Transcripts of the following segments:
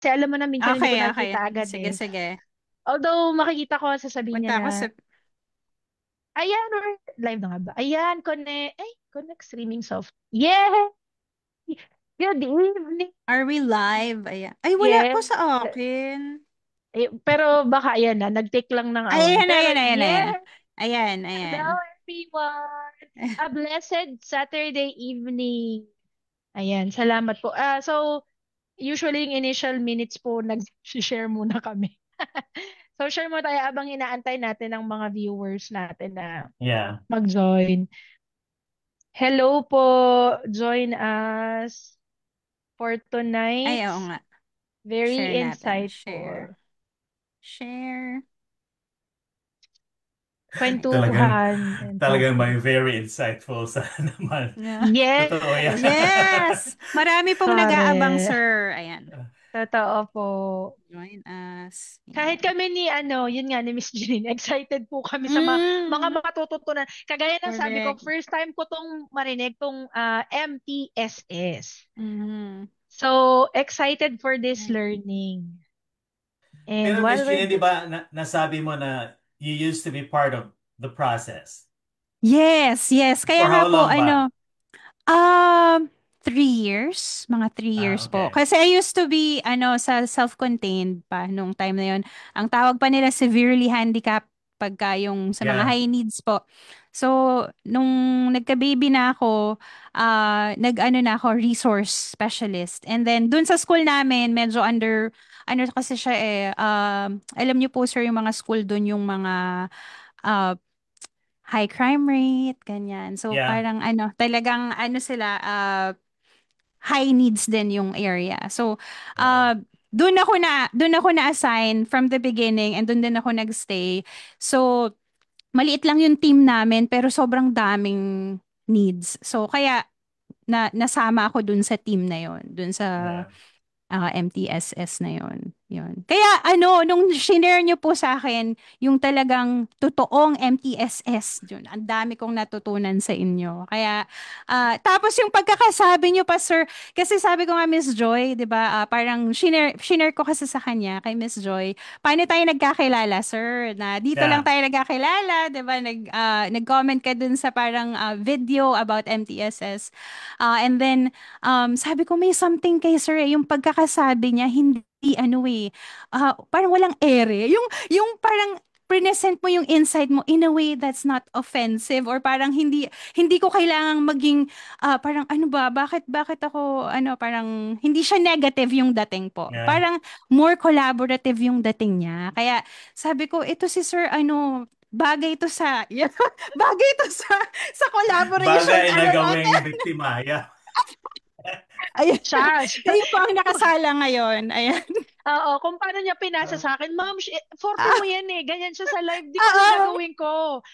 Kasi alam mo na minsan hindi ko Okay, okay. nakikita agad Sige, eh. sige. Although makikita ko, sasabihin niya Punta na, ako sa... ayan, or live na nga ba? Ayan, connect streaming soft. Yeah! Good evening. Are we live? Ayan. Ay, wala po Yes. sa akin. Pero baka ayan na, nag-take lang ng Ay, on. ayan, Pero ayan, ayan, ayan. yes, Ayan, hello ayan. everyone. A blessed Saturday evening. Ayan, salamat po. So, usually yung initial minutes po, nag-share muna kami. So, share mo tayo abang inaantay natin ng mga viewers natin na Yeah. mag-join. Hello po, join us for Ay, oo tonight's nga. very Share natin. insightful Share. Share. Talagang, kwentuhan and talagang may talking. very insightful sa naman. Yeah. Totoo yan. Yes! Marami pong nag-aabang, Correct. sir. Ayan. Totoo po. Join us. Kahit Yan. kami ni yun nga ni Miss Jean, excited po kami sa mga Mm, matututunan. Kagaya ng sabi ko, correct. first time ko tong marinig tong MTSS. Mm-hmm. So, excited for this learning. And Pero while Miss we're Gina, di ba nasabi mo na you used to be part of the process? Yes, yes. Kaya For nga how po, long ba? um, 3 years, mga three Ah, years po. okay. Kasi I used to be, sa self-contained pa nung time na yon. Ang tawag pa nila severely handicapped pagka yung sa mga Yeah. high needs po. So, nung nagka-baby na ako, nag-ano na ako, resource specialist. And then, dun sa school namin, medyo ano kasi siya alam niyo po sir, yung mga school dun, yung mga, uh, high crime rate, ganyan. So Yeah. parang talagang sila, high needs din yung area. So Oo. doon ako na-assign from the beginning and doon din ako nagstay. So maliit lang yung team namin pero sobrang daming needs. So kaya nasama ako dun sa team na yon, dun sa Yeah. MTSS na yon. Yun. Kaya nung shinare nyo po sa akin, yung talagang totoong MTSS, yun, ang dami kong natutunan sa inyo. Kaya, tapos yung pagkakasabi nyo pa, sir, kasi sabi ko nga, Miss Joy, di ba, parang shinare ko kasi sa kanya, kay Miss Joy, paano tayo nagkakilala, sir? Na dito lang Yeah. tayo nagkakilala, di ba? Nag-comment ka dun sa parang video about MTSS. And then, sabi ko, may something kay sir, yung pagkakasabi niya, hindi parang walang ere. Yung parang present mo yung insight mo in a way that's not offensive or parang hindi ko kailangang maging parang ano ba, bakit ako parang hindi siya negative yung dating po. Yeah. Parang more collaborative yung dating niya. Kaya sabi ko, ito si sir bagay ito sa bagay ito sa collaboration Bagay na natin. gawing biktima. Yeah. Ayun. Charles. Kayo po ang nakasala ngayon. Ayan. Oo, kung paano niya pinasa Uh, sa akin, Ma'am, forte mo Ah, yan eh. Ganyan siya sa live. Di ko alam oo. gagawin ko.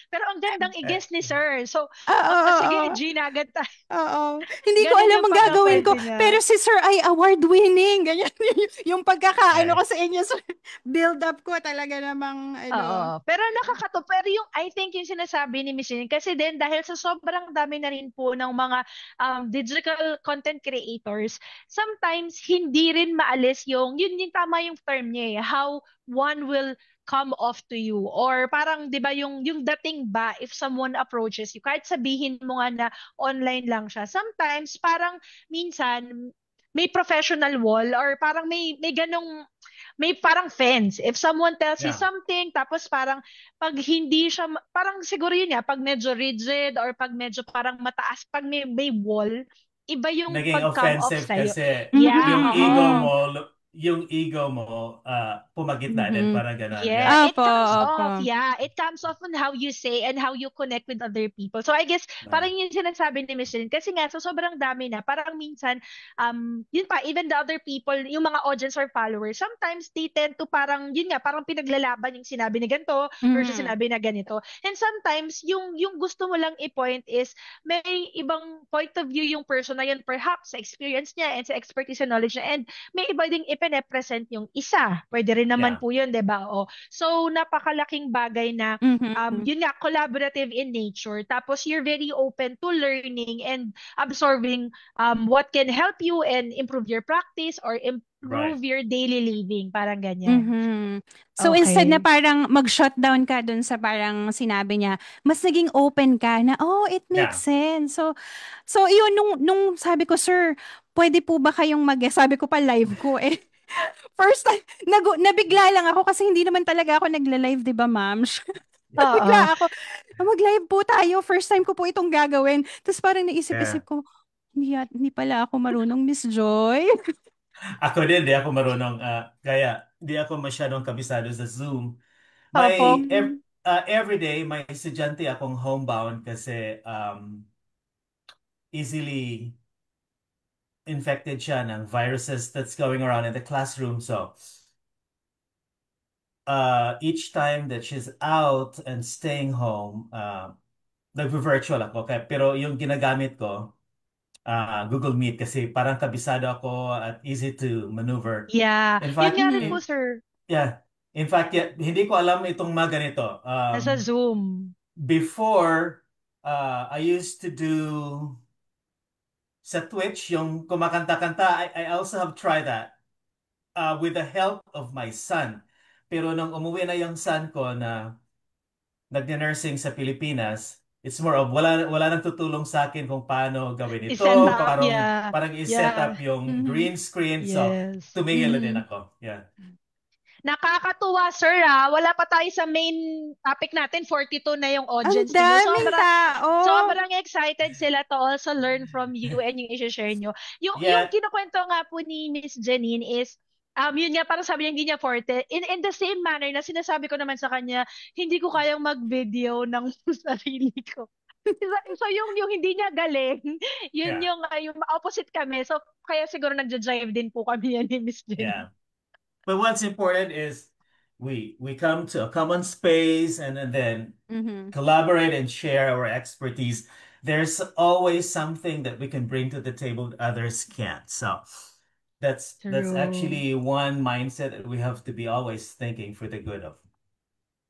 Pero ang gandang eh, i-guess ni Sir. So, Oo, oo, sige, oo. Gina, agad tayo. Oo. Hindi ko Ganun alam yung ang gagawin ko. pagka-pwede niya. Pero si Sir ay award-winning. Ganyan yung pagkakaano ko eh, sa inyo. Sir. Build up ko talaga namang Oo. Pero nakakato. Pero yung, I think yung sinasabi ni Miss Lynn, kasi din dahil sa sobrang dami na rin po ng mga digital content creators, sometimes hindi rin maalis yun yung tama yung term niya eh, how one will come off to you. Or parang, di ba, yung dating ba, if someone approaches you, kahit sabihin mo nga na online lang siya, sometimes parang minsan, may professional wall or parang may ganong may parang fence. If someone tells you yeah. something, tapos parang pag hindi siya, parang siguro yun ya, pag medyo rigid or pag medyo parang mataas, pag may wall, iba yung Naging pag-come off offensive sa'yo. kasi Yeah, oo. yung ego mo pumagitna din Mm-hmm. parang ganon. Yeah. Yeah, it Opo, comes opo. off. Yeah, it comes off on how you say and how you connect with other people. So I guess Uh, parang yun sinasabi ni Miss Lynn. Kasi nga, so sobrang dami na. Parang minsan, yun pa, even the other people, yung mga audience or followers, sometimes they tend to parang, yun nga, parang pinaglalaban yung sinabi ni ganito versus Mm-hmm. sinabi na ganito. And sometimes, yung gusto mo lang i-point is, may ibang point of view yung person na yun, perhaps sa experience niya and sa expertise and knowledge niya. And may iba ding ipine-present yung isa. Pwede rin naman yeah. po yun, di ba? So, napakalaking bagay na, Mm-hmm. yun nga, collaborative in nature. Tapos, you're very open to learning and absorbing what can help you and improve your practice or Right. improve your daily living, parang ganyan. Mhm. So instead na Okay. parang mag-shutdown ka dun sa parang sinabi niya, mas naging open ka na, oh, it makes Yeah. sense. So yun, nung sabi ko, sir, pwede po ba kayong sabi ko pa live ko eh. First time, nabigla lang ako kasi hindi naman talaga ako nagla-live, di ba, ma'am? Oo. Nabigla ako. Mag-live po tayo. First time ko po itong gagawin. Tapos parang Yeah. naisip-isip ko, hindi pala ako marunong, Miss Joy. Ako din, di ako marunong, kaya di ako masyadong kabisado sa Zoom. Opo. Every day, may estudyante akong homebound kasi easily infected siya ng viruses that's going around in the classroom. So, each time that she's out and staying home, nag-virtual ako. Pero yung ginagamit ko, Google Meet kasi parang kabisado ako at easy to maneuver. Yeah. In Yun nga fact, rin po, Mhm. sir. yeah. In fact, yeah, hindi ko alam itong mga ganito. Nasa Zoom. Before, I used to do sa Twitch, yung kumakanta-kanta, I also have tried that with the help of my son. Pero nung umuwi na yung son ko na nagne-nursing sa Pilipinas, it's more of wala nang tutulong sa akin kung paano gawin I-set ito, up. Yeah. parang i-set Yeah. up yung Mhm. green screen. So, Yes. tumigil na din Mhm. ako. Yeah. Nakakatuwa, sir, ha? Wala pa tayo sa main topic natin. 42 na yung Ang audience ninyo. daming tao. Sobrang excited sila to also learn from you and yung i-share nyo. Yung Yeah, kinukwento nga po ni Miss Janine is, yun nga, parang sabi niya hindi niya forte. In the same manner na sinasabi ko naman sa kanya, hindi ko kayang mag-video ng sarili ko. So yung hindi niya galing, yun yeah, yung opposite kami. So kaya siguro nagja-jive din po kami yan ni Miss Janine. yeah. But what's important is we come to a common space and then Mhm. collaborate and share our expertise. There's always something that we can bring to the table that others can't. So that's True. actually one mindset that we have to be always thinking for the good of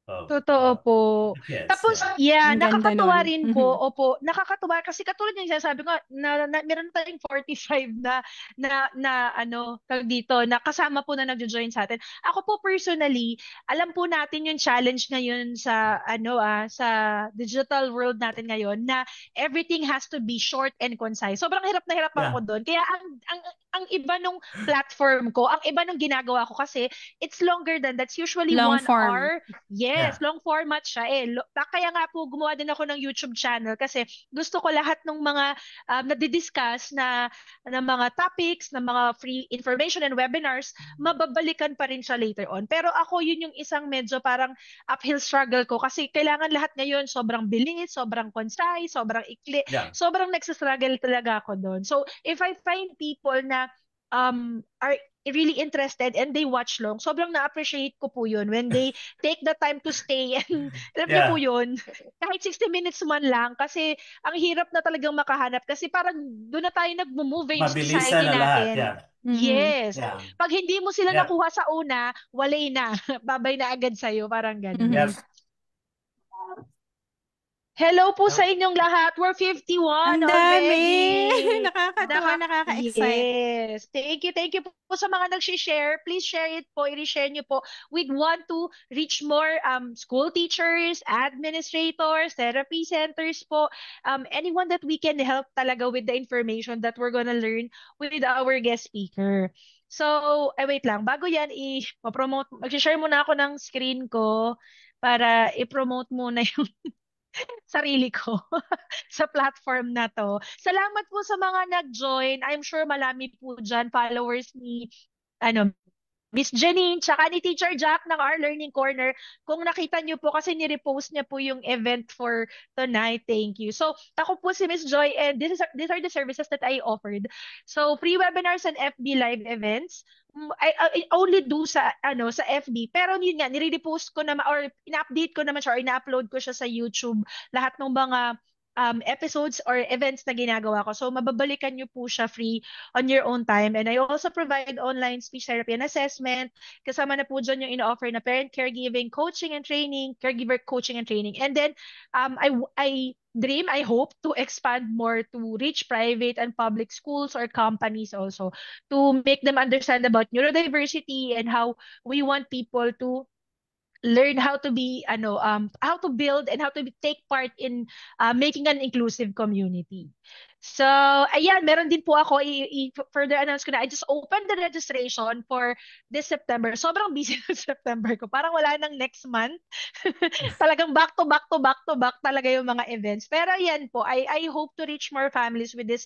Totoo po. the kids. Tapos, Yeah. yeah, Ang ganda nakakatuwa nun. rin po. Mhm. Opo, nakakatuwa kasi katulad yung sinasabi ko meron tayong 45 na ano, tawag dito, na kasama po na nagjo-join sa atin. Ako po personally, alam po natin yung challenge ngayon sa sa digital world natin ngayon na everything has to be short and concise. Sobrang hirap na hirap ako Yeah. doon. Kaya ang iba nung platform ko, ang iba nung ginagawa ko kasi it's longer than that's usually Long one form. hour. Yes, Yeah. long format siya eh. Kaya nga po gumawa din ako ng YouTube channel kasi gusto ko lahat ng mga nadidiscuss na mga topics, na mga free information and webinars, mababalikan pa rin siya later on. Pero ako yun yung isang medyo parang uphill struggle ko kasi kailangan lahat ngayon sobrang bilis, sobrang concise, sobrang ikli, Yeah. sobrang nagsastruggle talaga ako doon. So if I find people na are really interested and they watch long, sobrang na-appreciate ko po yun when they take the time to stay and alam niyo po Yeah. yun, kahit 60 minutes man lang kasi ang hirap na talagang makahanap kasi parang doon na tayo nagmo-move yung Mabilisan society na lahat. natin. Yeah. Mhm. Yes. Yeah. Pag hindi mo sila Yep. nakuha sa una, walay na. Babay na agad sa'yo. Parang Yep. ganun. Mhm. Hello po sa inyong lahat. We're 51 Ang dami. already. Nakakatuwa, nakaka-excite. Yes. Thank you po sa mga nag-share. Please share it po. I-share nyo po. We'd want to reach more school teachers, administrators, therapy centers po. Anyone that we can help talaga with the information that we're gonna learn with our guest speaker. So, wait lang. Bago yan, mag-share muna ako ng screen ko para i-promote muna yung sarili ko sa platform na to. Salamat po sa mga nag-join. I'm sure malami po dyan followers ni ano Miss Janine, tsaka ni Teacher Jack ng Our Learning Corner. Kung nakita niyo po, kasi ni-repost niya po yung event for tonight. Thank you. So, ako po si Miss Joy and these are the services that I offered. So, free webinars and FB live events. I only do sa FB. Pero yun nga, nire-repost ko naman or ina-update ko naman siya or ina-upload ko siya sa YouTube. Lahat ng mga episodes or events na ginagawa ko. So, mababalikan nyo po siya free on your own time. And I also provide online speech therapy and assessment. Kasama na po dyan yung ino-offer na parent caregiving, coaching and training, caregiver coaching and training. And then, I hope to expand more to reach private and public schools or companies also to make them understand about neurodiversity and how we want people to learn how to be how to build and how to take part in making an inclusive community. So, ayan, meron din po ako further announce ko na I just opened the registration for this September. Sobrang busy ng September ko. Parang wala nang next month. Talagang back to back to back to back talaga yung mga events. Pero ayan po, I hope to reach more families with this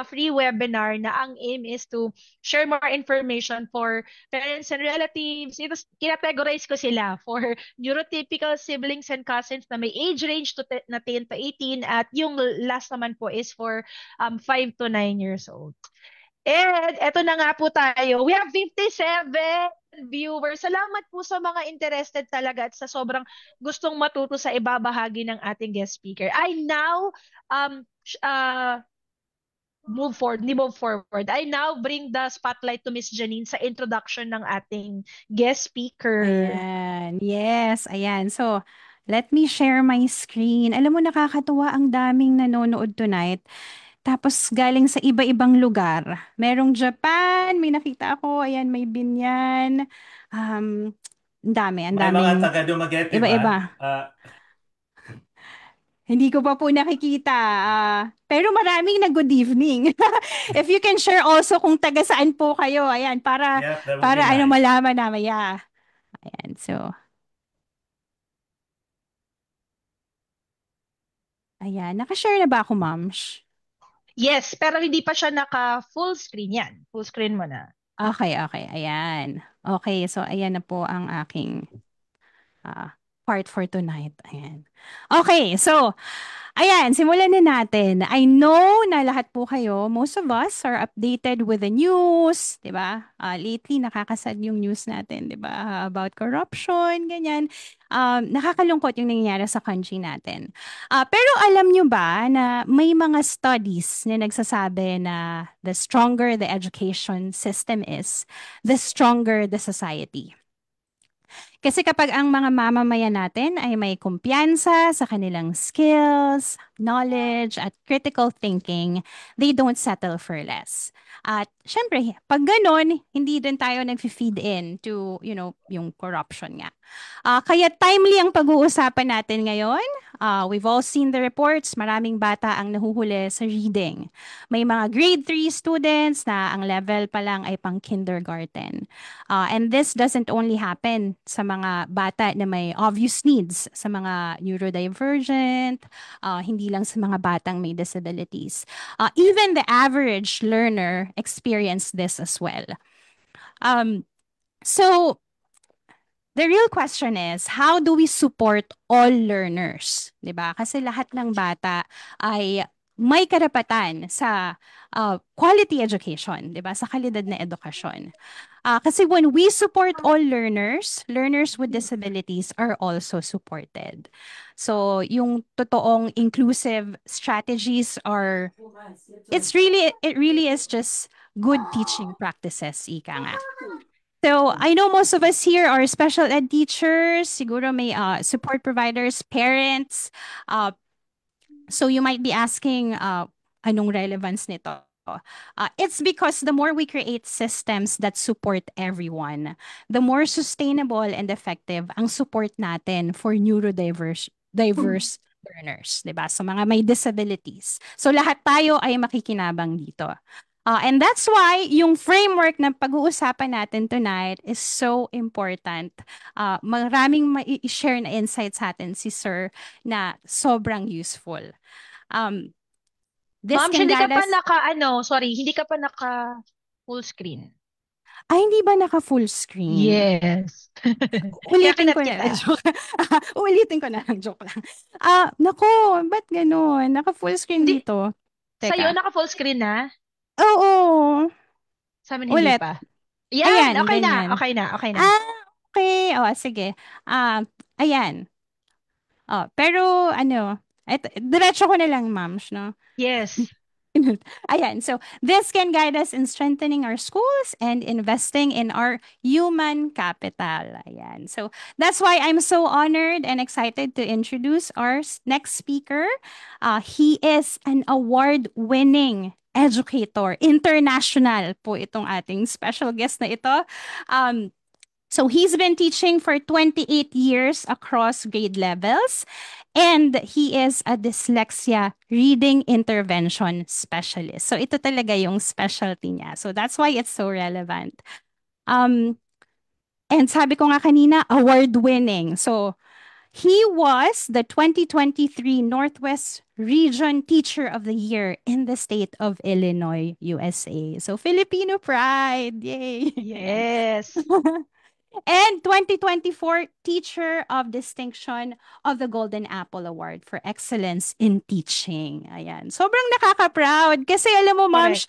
free webinar na ang aim is to share more information for parents and relatives. Ito, kinategorize ko sila for neurotypical siblings and cousins na may age range na 10 to 18 at yung last naman po is for 5 to 9 years old. And eto na nga po tayo. We have 57 viewers. Salamat po sa mga interested talaga at sa sobrang gustong matuto sa ibabahagi ng ating guest speaker. I now move forward. I now bring the spotlight to Miss Janine sa introduction ng ating guest speaker. Ayan. Yes, ayan. So, let me share my screen. Alam mo, nakakatuwa ang daming nanonood tonight. Tapos galing sa iba-ibang lugar. Merong Japan, may nakita ako. Ayan, may Binyan. Ang May mga daming taga Dumaguete ba? iba-iba. Hindi ko pa po nakikita. Pero maraming na good evening. If you can share also kung taga saan po kayo. Ayan, para Yep, that would be ano nice. malaman na maya. Ayan, so. Ayan, nakashare na ba ako, Mams? Yes, pero hindi pa siya naka full screen yan. Full screen mo na. Okay, ayan. Okay, so ayan na po ang aking part for tonight. Ayan. Okay, so ayan, simulan na natin. I know na lahat po kayo, most of us are updated with the news, 'di ba? Lately nakakasad yung news natin, 'di ba? About corruption, ganyan. Nakakalungkot yung nangyayari sa country natin. Pero alam nyo ba na may mga studies na nagsasabi na the stronger the education system is, the stronger the society. Kasi kapag ang mga mamamayan natin ay may kumpiyansa sa kanilang skills, knowledge, at critical thinking, they don't settle for less. At syempre, pag ganun, hindi din tayo nag-feed in to, yung corruption nga. Kaya timely ang pag-uusapan natin ngayon. We've all seen the reports, maraming bata ang nahuhuli sa reading. May mga grade 3 students na ang level pa lang ay pang kindergarten. And this doesn't only happen sa mga bata na may obvious needs, sa mga neurodivergent, hindi lang sa mga batang may disabilities. Even the average learner experience this as well. So, the real question is, how do we support all learners? 'Di ba? Kasi lahat ng bata ay may karapatan sa quality education, 'di ba? Sa kalidad na edukasyon. Kasi when we support all learners, learners with disabilities are also supported. So, yung totoong inclusive strategies are, it really is just good teaching practices, ika nga. So, I know most of us here are special ed teachers, siguro may support providers, parents. So, you might be asking, anong relevance nito? It's because the more we create systems that support everyone, the more sustainable and effective ang support natin for diverse learners, 'di ba? So mga may disabilities. So lahat tayo ay makikinabang dito. And that's why yung framework na pag-uusapan natin tonight is so important. Maraming ma-share na insights sa atin si Sir na sobrang useful. Ma'am, hindi ka pa hindi ka pa naka full screen. Ay, hindi ba naka full screen? Yes. Ulitin ko na lang. Ulitin ko na lang. Joke lang. Naku, ba't ganun? Naka full screen dito. Teka. Sa'yo, naka full screen na? Oo. Sa amin hindi pa. Yan, ayan, okay ganyan. na. Okay na. Okay. Sige. Ayan. Pero Diretso ko na lang, ma'am, no? Yes. Ayan, so this can guide us in strengthening our schools and investing in our human capital. Ayan. So that's why I'm so honored and excited to introduce our next speaker. He is an award-winning educator. International po itong ating special guest na ito. So he's been teaching for 28 years across grade levels, and he is a dyslexia reading intervention specialist. So ito talaga yung specialty niya. So that's why it's so relevant. And sabi ko nga kanina, award-winning. So he was the 2023 Northwest Region Teacher of the Year in the state of Illinois, USA. So Filipino pride. Yay! Ayan. Yes. And 2024 Teacher of Distinction of the Golden Apple Award for Excellence in Teaching. Ayan. Sobrang nakaka-proud. Kasi alam mo, ma'am, Correct.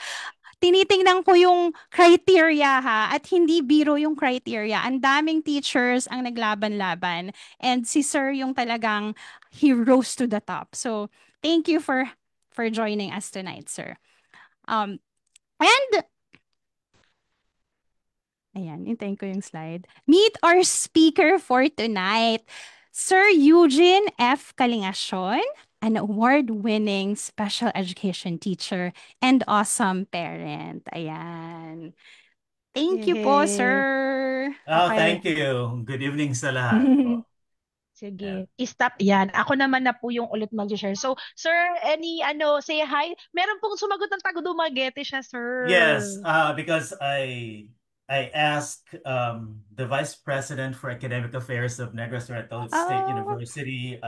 tinitingnan ko yung criteria ha, at hindi biro yung criteria. Ang daming teachers ang naglaban-laban. And si Sir yung talagang he rose to the top. So, thank you for joining us tonight, Sir. And ayan, hintayin ko yung slide. Meet our speaker for tonight, Sir Eugene F. Kalingasyon, an award-winning special education teacher and awesome parent. Ayan. Thank you po, Yay. sir. Oh, Okay. thank you. Good evening sa lahat po. Yeah. Sige. I-stop yan. Ako naman na po yung ulit mag-share. So, sir, say hi. Meron pong sumagot ng tago Dumaguete siya, sir. Yes, because I asked the Vice President for Academic Affairs of Negros Oriental State University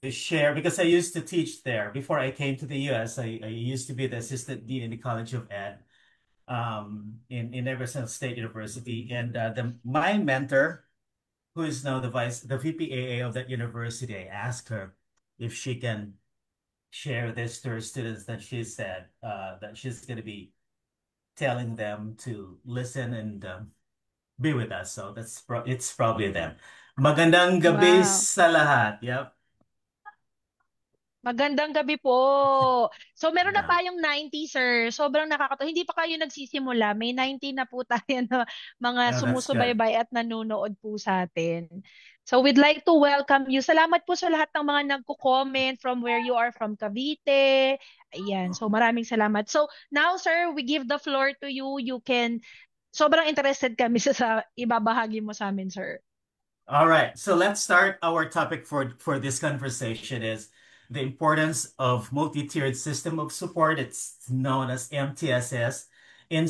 to share, because I used to teach there before I came to the US. I used to be the assistant dean in the College of Ed in Negros Oriental State University, and my mentor, who is now the VPAA of that university, I asked her if she can share this to her students. That she said that she's going to be telling them to listen and be with us. So it's probably them. Magandang gabi Wow. sa lahat. Yep. Magandang gabi po. So, meron na Yeah. tayong 90, sir. Sobrang nakakatawa. Hindi pa kayo nagsisimula. May 90 na po tayo na mga Oh, that's good. sumusubaybay at nanonood po sa atin. So, we'd like to welcome you. Salamat po sa lahat ng mga nagko-comment from where you are, from Cavite. Ayan. So, maraming salamat. So, now, sir, we give the floor to you. You can, sobrang interested kami sa ibabahagi mo sa amin, sir. All right. So let's start. Our topic for this conversation is the importance of multi-tiered system of support. It's known as MTSS in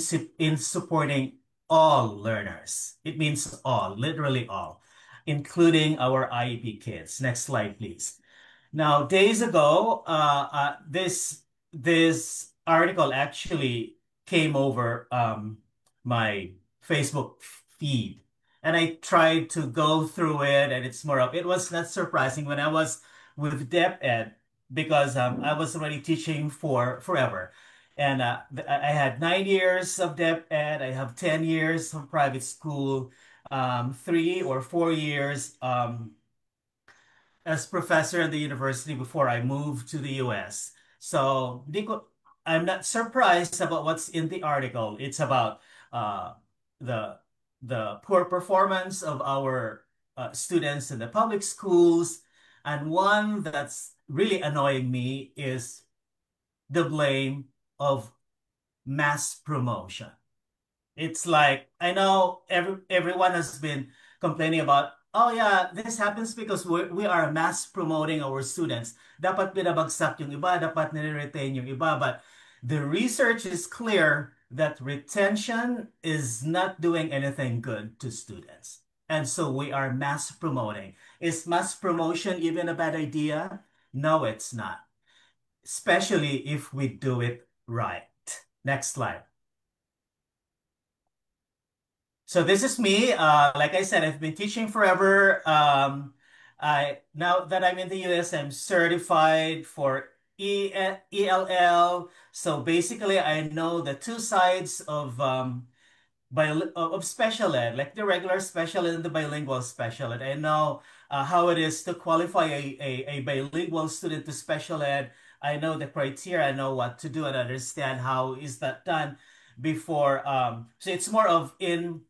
supporting all learners. It means all, literally all, including our IEP kids. Next slide, please. Now, days ago, this article actually came over my Facebook feed, and I tried to go through it, and it's more of it was not surprising when I was with DepEd, because I was already teaching for forever, and I had 9 years of DepEd. I have 10 years of private school, 3 or 4 years as professor in the university before I moved to the US. So I'm not surprised about what's in the article. It's about uh, the the poor performance of our students in the public schools, and one that's really annoying me is the blame of mass promotion. It's like I know everyone has been complaining about, oh yeah, this happens because we are mass promoting our students. Dapat binabagsak yung iba, dapat nire-retain yung iba. But the research is clear that retention is not doing anything good to students. And so we are mass promoting. Is mass promotion even a bad idea? No, it's not. Especially if we do it right. Next slide. So this is me. Like I said, I've been teaching forever. I now that I'm in the US, I'm certified for ELL. So basically, I know the two sides of of special ed, like the regular special ed and the bilingual special ed. I know how it is to qualify a bilingual student to special ed. I know the criteria, I know what to do and understand how is that done before. So it's more of in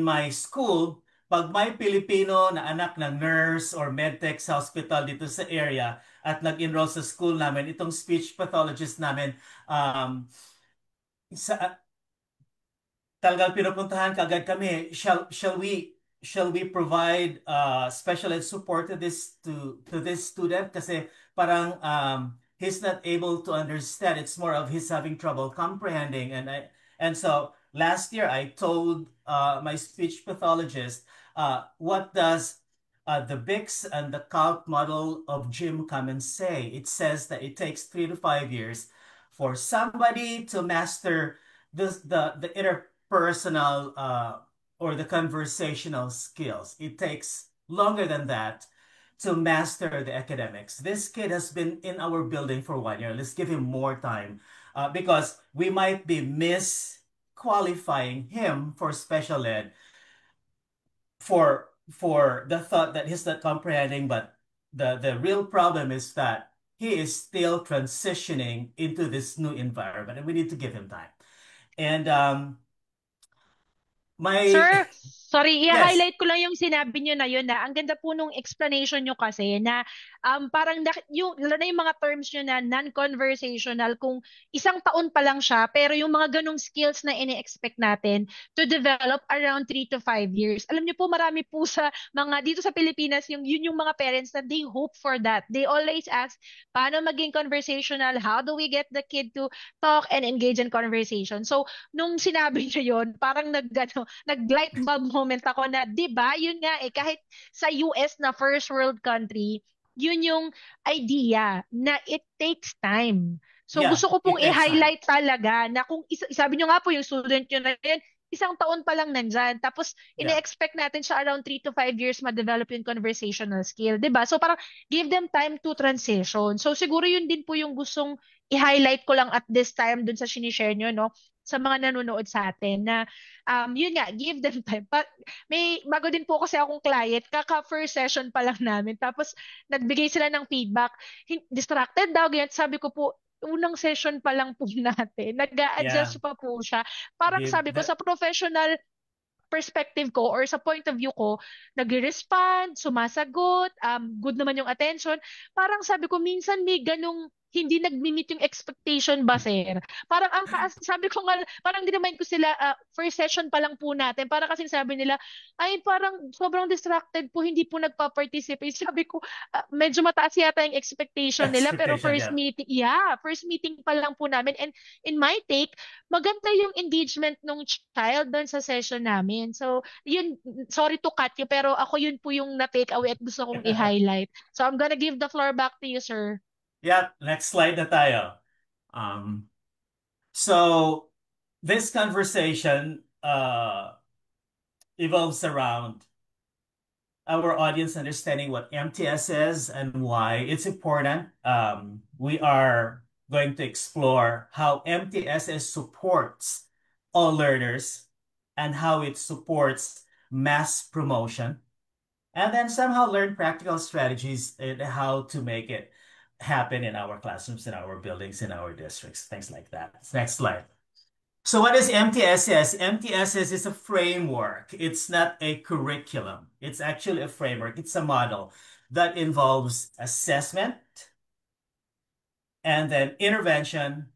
my school, pag may Pilipino na anak ng nurse or medtech sa hospital dito sa area at nag-enroll sa school namin, itong speech pathologist namin, sa talagang pinupuntahan kaagad kami, shall we provide special ed support to this student kasi parang he's not able to understand. It's more of he's having trouble comprehending, and so last year I told my speech pathologist, what does the BICS and the CALC model of Jim Cummins say? It says that it takes 3 to 5 years for somebody to master the interpersonal or the conversational skills. It takes longer than that to master the academics. This kid has been in our building for 1 year. Let's give him more time because we might be misqualifying him for special ed for the thought that he's not comprehending, but the real problem is that he is still transitioning into this new environment, and we need to give him time. And my Sir, sorry, yes, i-highlight ko lang yung sinabi nyo na yun na ang ganda po nung explanation nyo kasi na parang lalo na yung mga terms nyo na non-conversational kung 1 taon pa lang siya pero yung mga ganong skills na ini-expect natin to develop around 3 to 5 years. Alam nyo po marami po sa mga dito sa Pilipinas yun yung mga parents na they hope for that. They always ask, paano maging conversational? How do we get the kid to talk and engage in conversation? So, nung sinabi niyo yun, parang nag-light bulb moment ako na, 'di ba? Yun nga kahit sa US na first world country, yun yung idea na it takes time. So yeah, gusto ko pong it takes time. i-highlight talaga na kung sabi nyo nga po yung student nyo na yun, 1 taon pa lang nandyan. Tapos Yeah, ine-expect natin siya around 3 to 5 years ma-develop yung conversational skill. 'Di ba? So parang give them time to transition. So siguro yun din po yung gustong i-highlight ko lang at this time dun sa sinishare nyo, no? Sa mga nanonood sa atin na yun nga, give them time. May bago din po kasi akong client, kaka first session pa lang namin. Tapos nagbigay sila ng feedback. Distracted daw, ganyan. Sabi ko po, unang session pa lang po natin. yeah. Nag-a-adjust pa po siya. Parang Give sabi ko, the sa professional perspective ko or sa point of view ko, nagre-respond, sumasagot, good naman yung attention. Parang sabi ko, minsan may ganong hindi nag-meet yung expectation ba, sir? Parang sabi ko nga, parang dinamind ko sila, first session pa lang po natin. Parang kasing sabi nila, ay parang sobrang distracted po, hindi po nagpa-participate. Sabi ko, medyo mataas yata yung expectation nila, pero expectation. Yeah, first meeting pa lang po namin. And in my take, maganda yung engagement ng child doon sa session namin. So, yun, sorry to cut you, pero ako yun po yung na-take away at gusto kong i-highlight. So, I'm gonna give the floor back to you, sir. yeah. Next slide na tayo. So this conversation evolves around our audience understanding what MTS is and why it's important. We are going to explore how MTSS supports all learners and how it supports mass promotion, and then somehow learn practical strategies and how to make it happen in our classrooms, in our buildings, in our districts, things like that. Next slide. So what is MTSS? MTSS is a framework. It's not a curriculum. It's actually a framework. It's a model that involves assessment and then intervention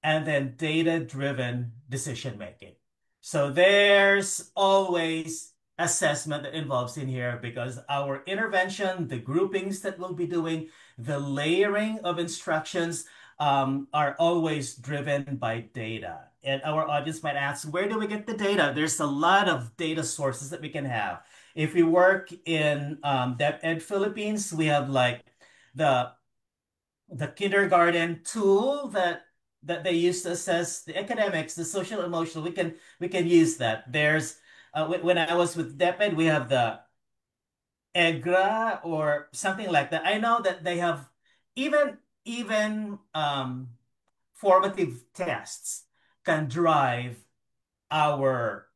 and then data-driven decision making. So there's always assessment that involves in here because our intervention, the groupings that we'll be doing, the layering of instructions are always driven by data. And our audience might ask, where do we get the data? There's a lot of data sources that we can have. If we work in DepEd Philippines, we have like the kindergarten tool that they use to assess the academics, the social emotional. We can use that. There's when I was with DepEd, we have the EGRA or something like that. I know that they have even formative tests can drive our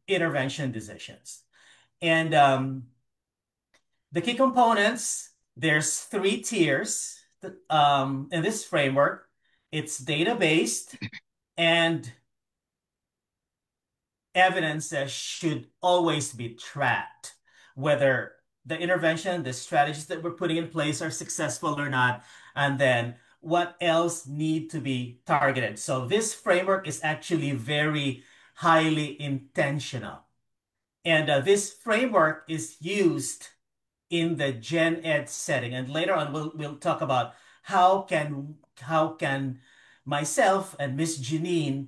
intervention decisions. And the key components, there's 3 tiers in this framework. It's data-based, and evidence should always be tracked, whether the intervention, the strategies that we're putting in place are successful or not, and then what else need to be targeted. So this framework is actually very highly intentional. And this framework is used in the Gen Ed setting. And later on, we'll talk about how can myself and Miss Janine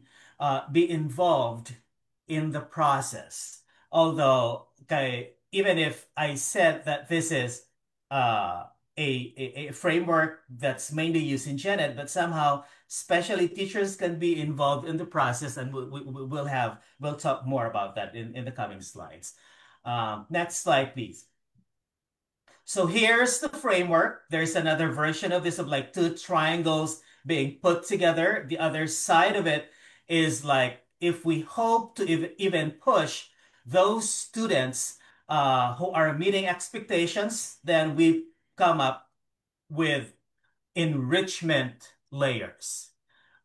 be involved in the process. Although, okay, even if I said that this is a framework that's mainly used in Gen Ed, but somehow especially teachers can be involved in the process, and we'll talk more about that in the coming slides. Next slide, please. So here's the framework. There's another version of this of like 2 triangles being put together. The other side of it is like if we hope to even push those students who are meeting expectations, then we come up with enrichment layers.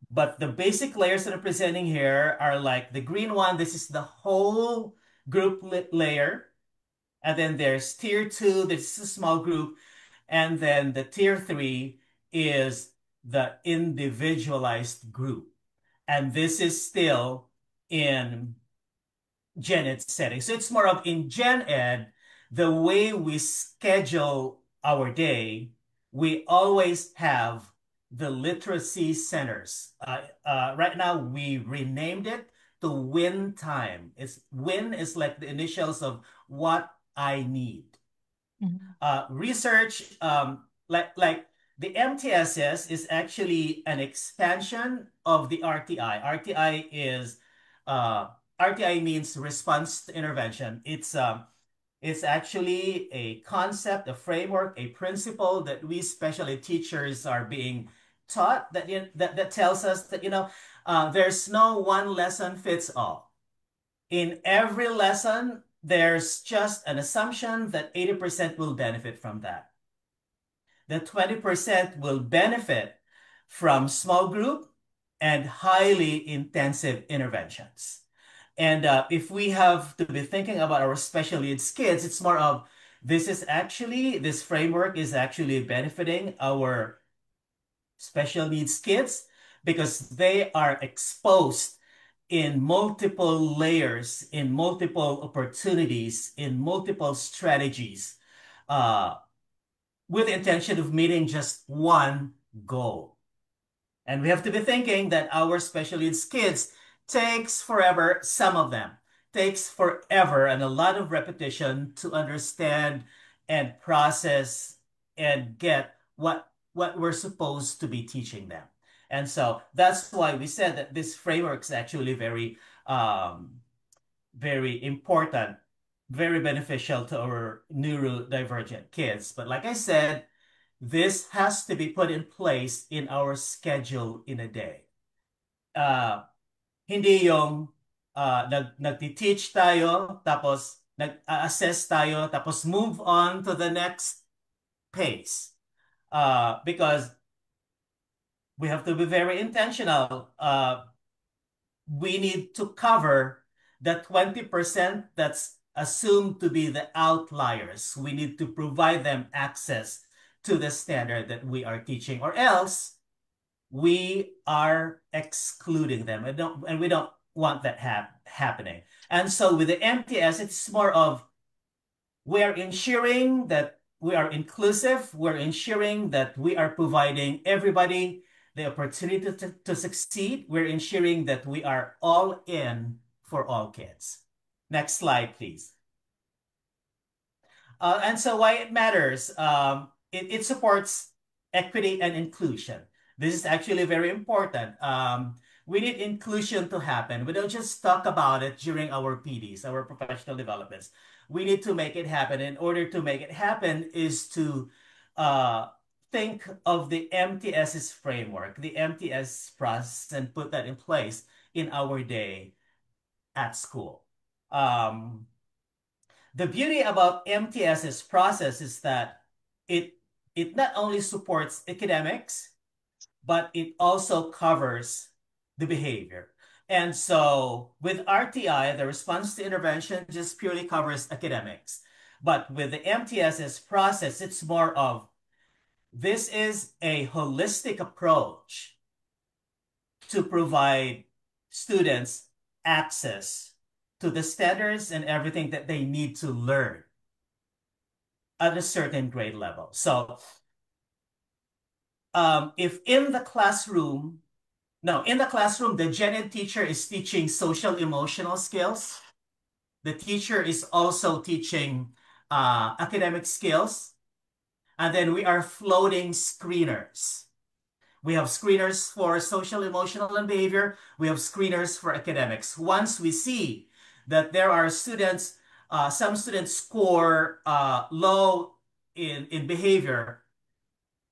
But the basic layers that I'm presenting here are like the green one. This is the whole group layer. And then there's tier 2, this is a small group. And then the tier 3 is the individualized group. And this is still in Gen Ed setting. So it's more of in Gen Ed, the way we schedule our day, we always have the literacy centers. Right now, we renamed it to WIN time. WIN is like the initials of what I need. Research, like the MTSS is actually an expansion of the RTI. RTI means response to intervention. It's actually a concept, a framework, a principle that we special ed teachers are being taught that tells us that there's no one lesson fits all. In every lesson, there's just an assumption that 80% will benefit from that. The 20% will benefit from small group and highly intensive interventions. And if we have to be thinking about our special needs kids, it's more of this framework is actually benefiting our special needs kids because they are exposed in multiple layers, in multiple opportunities, in multiple strategies, with the intention of meeting just one goal. And we have to be thinking that our special needs kids takes forever, some of them takes forever and a lot of repetition to understand and process and get what we're supposed to be teaching them. And so that's why we said that this framework is actually very, very important, very beneficial to our neurodivergent kids. But like I said, this has to be put in place in our schedule in a day. Hindi yung nagti-teach tayo, tapos nag-assess tayo, tapos move on to the next pace. Because we have to be very intentional. We need to cover the 20% that's assumed to be the outliers. We need to provide them access to the standard that we are teaching, or else we are excluding them. And we don't want that happening. And so with the MTS, it's more of we're ensuring that we are inclusive. We're ensuring that we are providing everybody the opportunity to succeed. We're ensuring that we are all in for all kids. Next slide, please. And so why it matters, it supports equity and inclusion. This is actually very important. We need inclusion to happen. We don't just talk about it during our PDs, our professional developments. We need to make it happen. In order to make it happen is to think of the MTS's framework, the MTS process, and put that in place in our day at school. Um, the beauty about MTS's process is that it it not only supports academics, but it also covers the behavior. And so with RTI, the response to intervention just purely covers academics. But with the MTSS process, it's more of this is a holistic approach to provide students access to the standards and everything that they need to learn at a certain grade level. So if in the classroom, no, in the classroom, the gen ed teacher is teaching social emotional skills. The teacher is also teaching academic skills. And then we are floating screeners. We have screeners for social, emotional, and behavior. We have screeners for academics. Once we see that there are students, some students score low in behavior,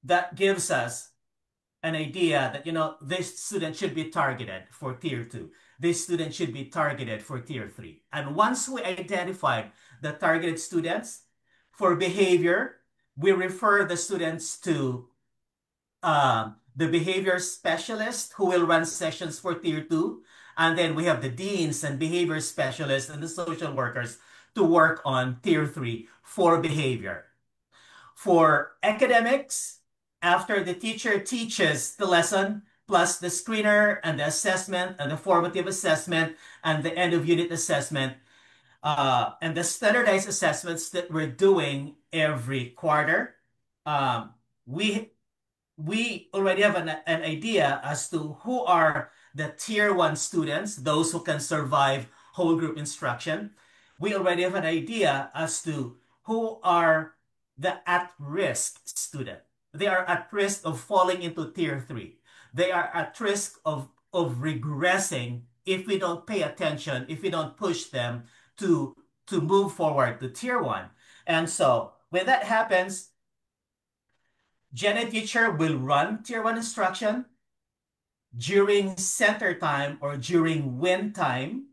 that gives us an idea that, this student should be targeted for tier 2. This student should be targeted for tier 3. And once we identify the targeted students for behavior, we refer the students to the behavior specialist who will run sessions for tier 2. And then we have the deans and behavior specialists and the social workers to work on tier 3 for behavior. For academics, after the teacher teaches the lesson, plus the screener and the assessment and the formative assessment and the end of unit assessment, and the standardized assessments that we're doing every quarter, we already have an idea as to who are the tier 1 students, those who can survive whole group instruction. We already have an idea as to who are the at-risk student. They are at risk of falling into tier 3. They are at risk of regressing if we don't pay attention, if we don't push them to move forward to tier 1. And so when that happens, gen ed teacher will run tier 1 instruction during center time or during win time.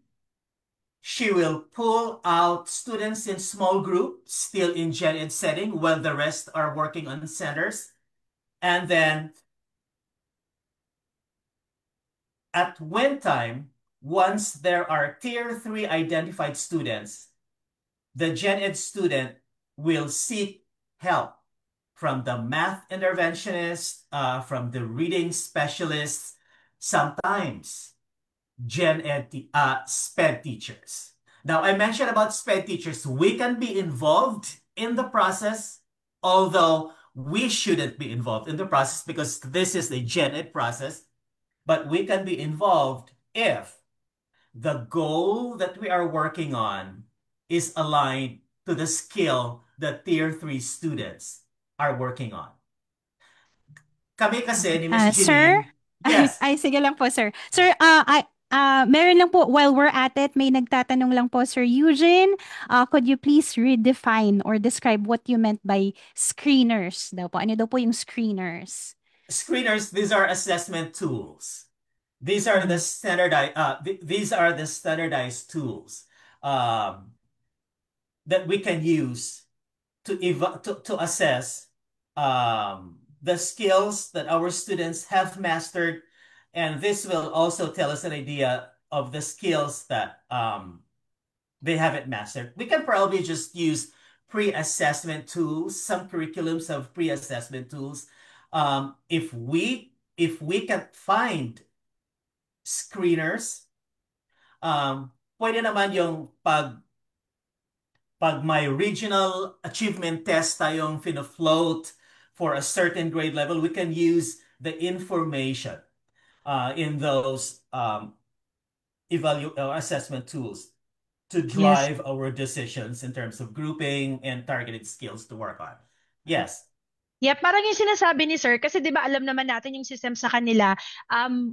She will pull out students in small groups, still in gen ed setting, while the rest are working on centers. And then at win time, once there are tier 3 identified students, the gen ed student will seek help from the math interventionist, from the reading specialists, sometimes gen ed SPED teachers. Now, I mentioned about SPED teachers. We can be involved in the process, although we shouldn't be involved in the process because this is a gen ed process. But we can be involved if the goal that we are working on is aligned to the skill that tier 3 students are working on. Kami kasi ni Miss Sir? Janine, yes, Ay, sige lang po, sir. Sir, meron lang po, while we're at it, may nagtatanong lang po, Sir Eugene. Could you please redefine or describe what you meant by screeners daw po? Ano daw po yung screeners? screeners, these are assessment tools. These are the standardized tools that we can use to assess the skills that our students have mastered, and this will also tell us an idea of the skills that they haven't mastered. We can probably just use pre-assessment tools. Some curriculums have pre-assessment tools. If we can find screeners, pwede naman yung pag may regional achievement test tayong float for a certain grade level, we can use the information in those assessment tools to Yes. drive our decisions in terms of grouping and targeted skills to work on. Yes. Yeah, parang yung sinasabi ni Sir, kasi 'di ba alam naman natin yung system sa kanila,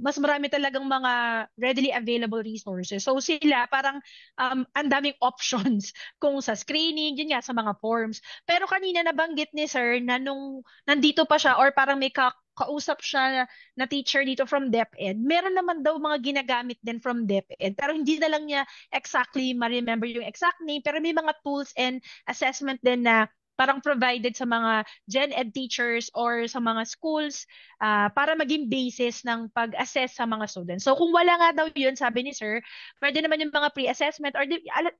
mas marami talagang mga readily available resources. So sila parang ang daming options kung sa screening, yun nga sa mga forms. Pero kanina nabanggit ni Sir na nung nandito pa siya or parang may kausap siya na teacher dito from DepEd, meron naman daw mga ginagamit din from DepEd. Pero hindi na lang niya exactly ma-remember yung exact name, pero may mga tools and assessment din na parang provided sa mga Gen Ed teachers or sa mga schools para maging basis ng pag-assess sa mga students. So kung wala nga daw yun, sabi ni Sir, pwede naman yung mga pre-assessment or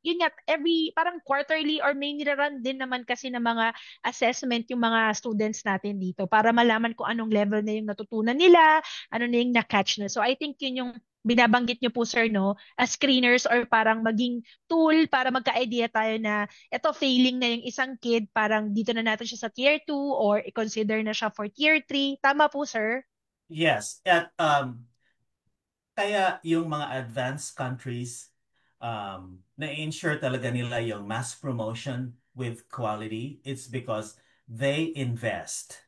yun nga, every parang quarterly or may nirarun din naman kasi ng mga assessment yung mga students natin dito para malaman kung anong level na yung natutunan nila, ano na yung na-catch na. So I think yun yung binabanggit niyo po sir no as screeners or parang maging tool para magka-idea tayo na eto failing na yung isang kid, parang dito na natin siya sa tier 2 or i-consider na siya for tier 3. Tama po, sir? Yes, at kaya yung mga advanced countries na-ensure talaga nila yung mass promotion with quality. It's because they invest.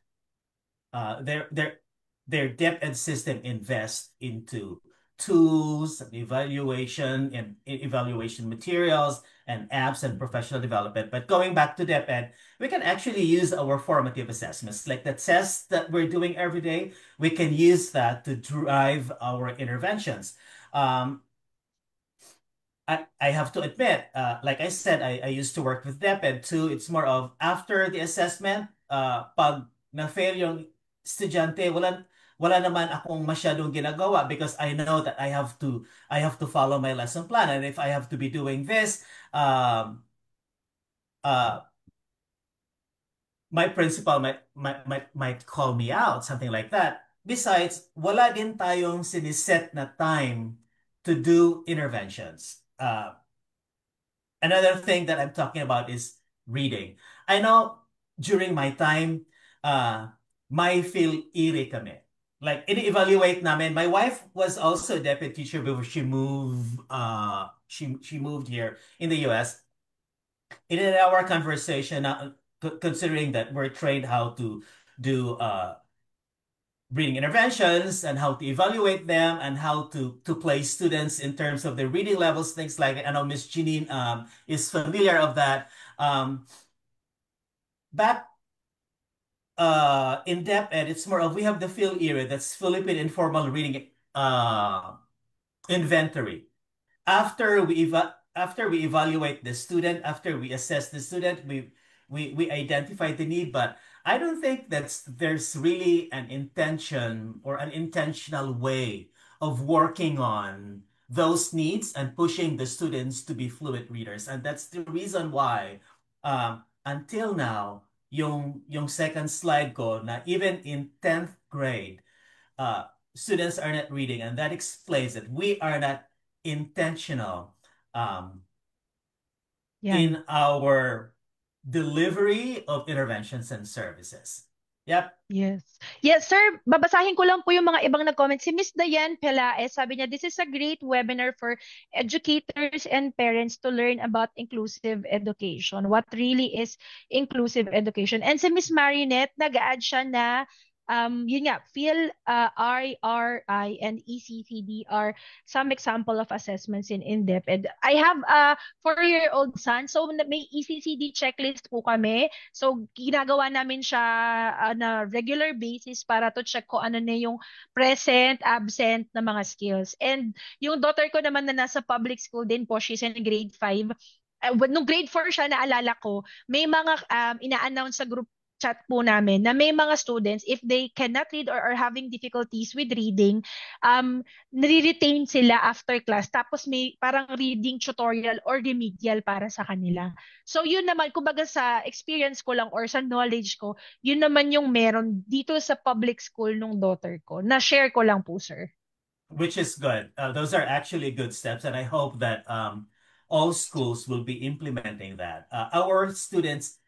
Uh, their their their DepEd system invests into tools, evaluation, and evaluation materials, and apps and professional development. But going back to DepEd, we can actually use our formative assessments, like the tests that we're doing every day. We can use that to drive our interventions. Um, I have to admit, like I said, I used to work with DepEd too. It's more of after the assessment, pag na-fail yung estudyante, wala naman akong masyadong ginagawa because I know that I have to follow my lesson plan. And if I have to be doing this, uh, my principal might call me out, something like that. Besides, wala din tayong siniset na time to do interventions. Another thing that I'm talking about is reading. I know during my time, may feel iri kami. Like, ini-evaluate namin. My wife was also a deputy teacher before she moved here in the US. In our conversation, considering that we're trained how to do reading interventions and how to evaluate them and how to place students in terms of their reading levels, things like I know Miss Janine is familiar of that. Back in DepEd, it's more of we have the field area that's Philippine informal reading inventory. After we evaluate the student, after we assess the student, we identify the need, but I don't think there's really an intention or an intentional way of working on those needs and pushing the students to be fluent readers. And that's the reason why until now, yung second slide ko na even in 10th grade, students are not reading, and that explains that we are not intentional um, Yan. in our delivery of interventions and services. Yep. Yes. Yes, sir. Babasahin ko lang po yung mga ibang nag-comment. Si Miss Diane Pelaez, sabi niya, this is a great webinar for educators and parents to learn about inclusive education. What really is inclusive education? And si Miss Marinette, nag-add siya na yun nga, Phil, RRI, and ECCD are some example of assessments in in-depth. And I have a 4-year-old son, so may ECCD checklist po kami. So, ginagawa namin siya na regular basis para to check ko ano na yung present, absent na mga skills. And yung daughter ko naman na nasa public school din po, she's in grade 5. Nung grade 4 siya, naalala ko, may mga ina-announce sa group chat po namin na may mga students, if they cannot read or are having difficulties with reading, nare-retain sila after class. Tapos may parang reading tutorial or remedial para sa kanila. So yun naman, kumbaga sa experience ko lang or sa knowledge ko, yun naman yung meron dito sa public school nung daughter ko. Na-share ko lang po, sir. Which is good. Those are actually good steps, and I hope that all schools will be implementing that. Our students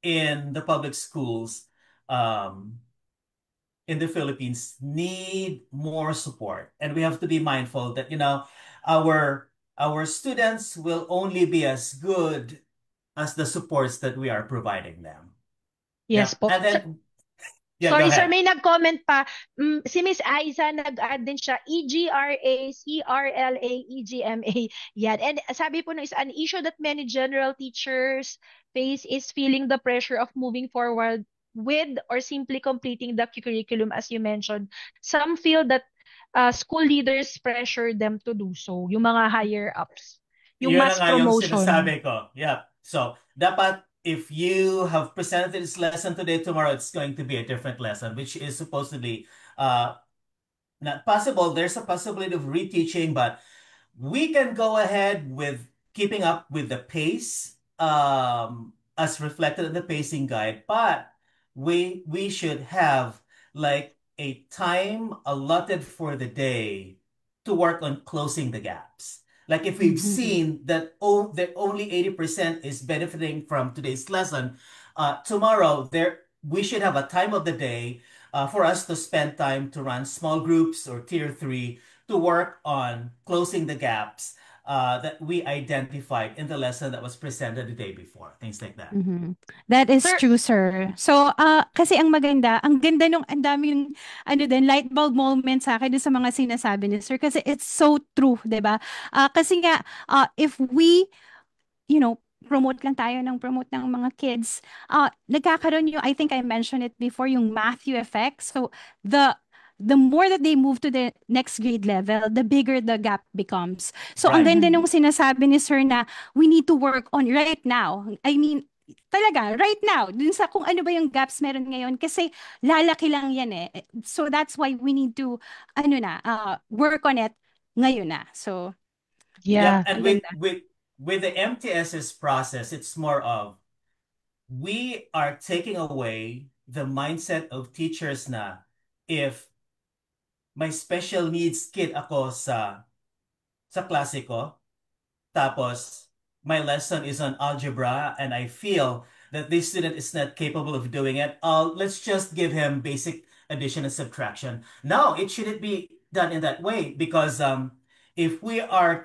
in the public schools um, in the Philippines need more support, and we have to be mindful that our students will only be as good as the supports that we are providing them. Yes Yep. po. And then, yeah, go Sorry sir, ahead. may nag-comment pa. Si Miss Aiza nag-add din siya, EGRACRLAEGMA. Yan. And sabi po no, is an issue that many general teachers face is feeling the pressure of moving forward with or simply completing the curriculum as you mentioned. Some feel that school leaders pressure them to do so, yung mga higher ups. Yung Yun na mass nga yung promotion. sinasabi ko. Yeah. So, dapat if you have presented this lesson today, tomorrow it's going to be a different lesson, which is supposedly uh not possible. There's a possibility of reteaching, but we can go ahead with keeping up with the pace as reflected in the pacing guide, but we should have like a time allotted for the day to work on closing the gaps. Like if we've Mhm. seen that that only 80% is benefiting from today's lesson, tomorrow there we should have a time of the day for us to spend time to run small groups or tier three to work on closing the gaps that we identified in the lesson that was presented the day before. Things like that. Mhm. That is Sir, true, sir. So, kasi ang ganda nung, ang daming, light bulb moment sa akin dun sa mga sinasabi ni sir. Kasi it's so true, di ba? Kasi nga, if we, you know, promote ng mga kids, nagkakaroon yung, I think I mentioned it before, yung Matthew effect. So, the, the more that they move to the next grade level, the bigger the gap becomes. So, ang Right. ganda mhm. nung sinasabi ni sir na we need to work on right now. I mean, talaga, right now, dun sa kung ano ba yung gaps meron ngayon. Kasi lalaki lang yan eh. So, that's why we need to, work on it ngayon na. So, Yep. Yeah. And ang with ganda. the MTSS process, it's more of we are taking away the mindset of teachers na if may special needs kid ako sa klase ko, tapos my lesson is on algebra and I feel that this student is not capable of doing it, let's just give him basic addition and subtraction. No, it shouldn't be done in that way because if we are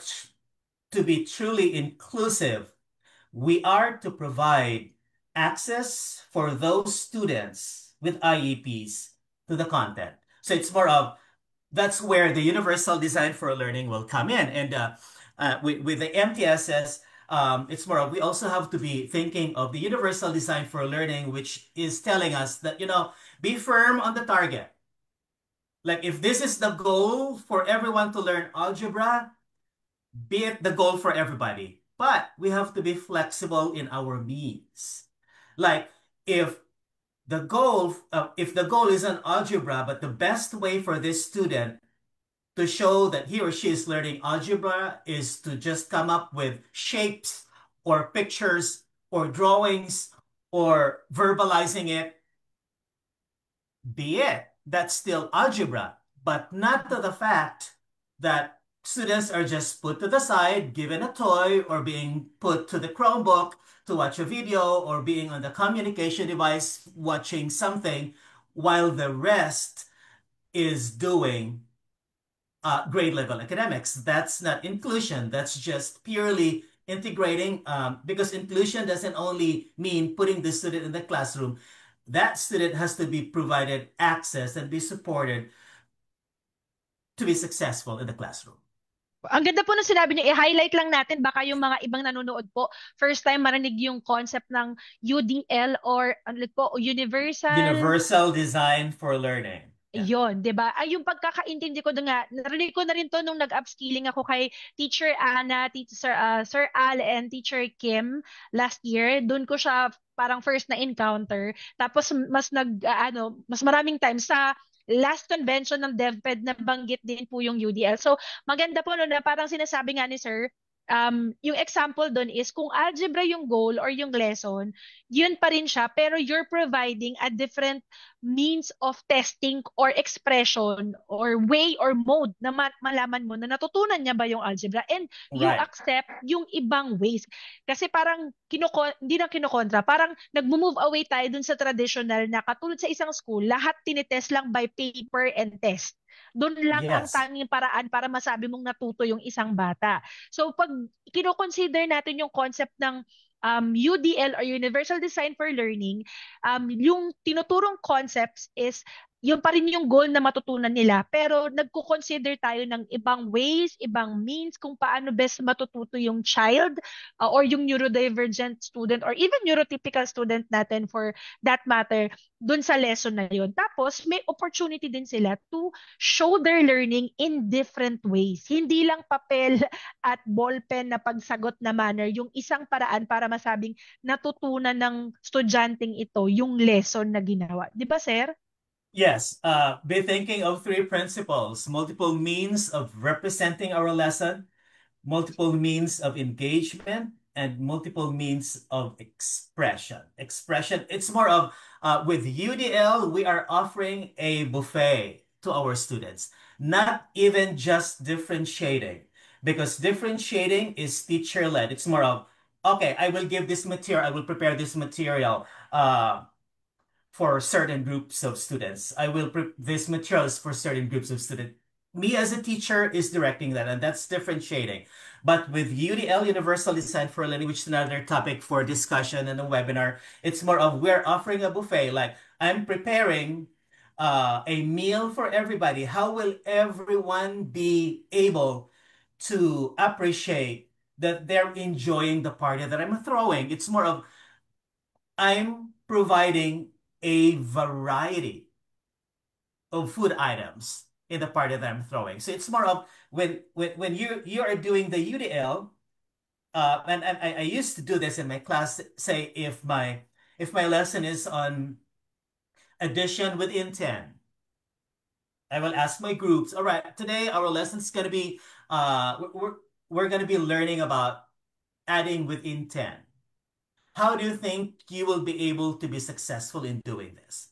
to be truly inclusive, we are to provide access for those students with IEPs to the content. So it's more of that's where the universal design for learning will come in. And with the MTSS, it's more of we also have to be thinking of the universal design for learning, which is telling us that, be firm on the target. Like if this is the goal for everyone to learn algebra, be it the goal for everybody. But we have to be flexible in our means. Like if if the goal is an algebra, but the best way for this student to show that he or she is learning algebra is to just come up with shapes or pictures or drawings or verbalizing it, be it. That's still algebra, but not to the fact that students are just put to the side, given a toy, or being put to the Chromebook to watch a video, or being on the communication device watching something while the rest is doing grade level academics. That's not inclusion. That's just purely integrating because inclusion doesn't only mean putting the student in the classroom. That student has to be provided access and be supported to be successful in the classroom. Ang ganda po ng sinabi niyo, i-highlight lang natin baka yung mga ibang nanonood po, first time marinig yung concept ng UDL or ano po, Universal. Universal design for learning. Yeah. Yon, 'di ba? Ay yung pagkakaintindi ko doon nga, narinig ko na rin 'to nung nag-upskilling ako kay Teacher Anna, Teacher Sir Al and Teacher Kim last year. Doon ko siya parang first na encounter. Tapos mas mas maraming times sa last convention ng DevPed na banggit din po yung UDL. So maganda po no na parang sinasabi nga ni Sir, yung example doon is kung algebra yung goal or yung lesson, yun pa rin siya, pero you're providing a different means of testing or expression or way or mode na malaman mo na natutunan niya ba yung algebra and you Right. accept yung ibang ways. Kasi parang hindi na kinokontra, parang nag-move away tayo dun sa traditional na katulad sa isang school, lahat tinitest lang by paper and test. Doon lang ang Yes. tanging paraan para masabi mong natuto yung isang bata. So pag kino-consider natin yung concept ng UDL or Universal Design for Learning, yung tinuturong concepts is yun pa rin yung goal na matutunan nila. Pero nagko-consider tayo ng ibang ways, ibang means kung paano best matututo yung child or yung neurodivergent student or even neurotypical student natin for that matter dun sa lesson na yun. Tapos may opportunity din sila to show their learning in different ways. Hindi lang papel at ballpen na pagsagot na manner, yung isang paraan para masabing natutunan ng estudyanteng ito yung lesson na ginawa. Di ba, sir? Yes, be thinking of three principles: multiple means of representing our lesson, multiple means of engagement, and multiple means of expression. Expression, it's more of, with UDL, we are offering a buffet to our students, not even just differentiating, because differentiating is teacher-led. It's more of, okay, I will give this material, I will prepare this material, for certain groups of students. I will prep these materials for certain groups of students. Me as a teacher is directing that, and that's differentiating. But with UDL, Universal Design for Learning, which is another topic for discussion and a webinar, it's more of we're offering a buffet. Like I'm preparing a meal for everybody. How will everyone be able to appreciate that they're enjoying the party that I'm throwing? It's more of I'm providing a variety of food items in the party that I'm throwing. So it's more of when you are doing the UDL, and I used to do this in my class. Say if my lesson is on addition within 10, I will ask my groups. All right, today our lesson is gonna be we're gonna be learning about adding within 10. How do you think you will be able to be successful in doing this?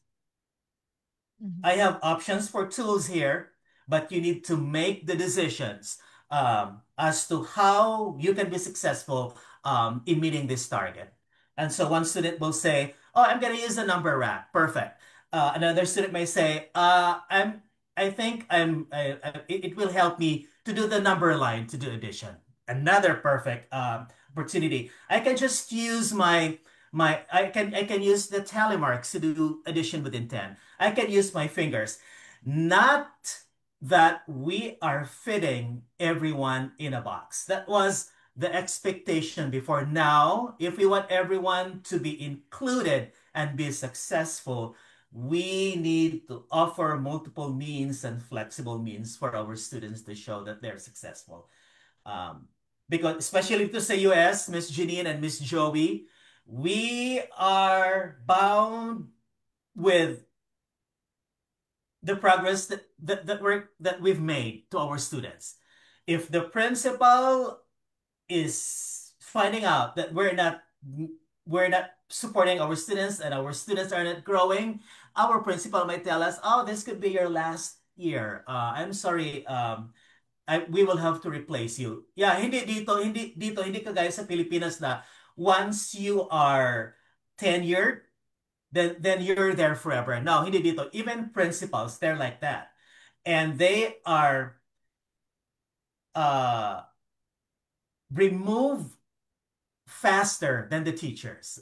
I have options for tools here, but you need to make the decisions as to how you can be successful in meeting this target. And so one student will say, "Oh, I'm going to use a number rack. Perfect." Another student may say, I think it will help me to do the number line to do addition." Another perfect opportunity. I can just use I can use the tally marks to do addition within 10. I can use my fingers. Not that we are fitting everyone in a box. That was the expectation before. Now, if we want everyone to be included and be successful, we need to offer multiple means and flexible means for our students to show that they're successful. Because especially to say US, Miss Janine and Miss Joey, we are bound with the progress that we've made to our students. If the principal is finding out that we're not supporting our students and our students are not growing, our principal might tell us, "Oh, this could be your last year. I'm sorry. We will have to replace you." Yeah, hindi kagaya sa Pilipinas na once you are tenured, then you're there forever. No, hindi dito. Even principals, they're like that. And they are removed faster than the teachers.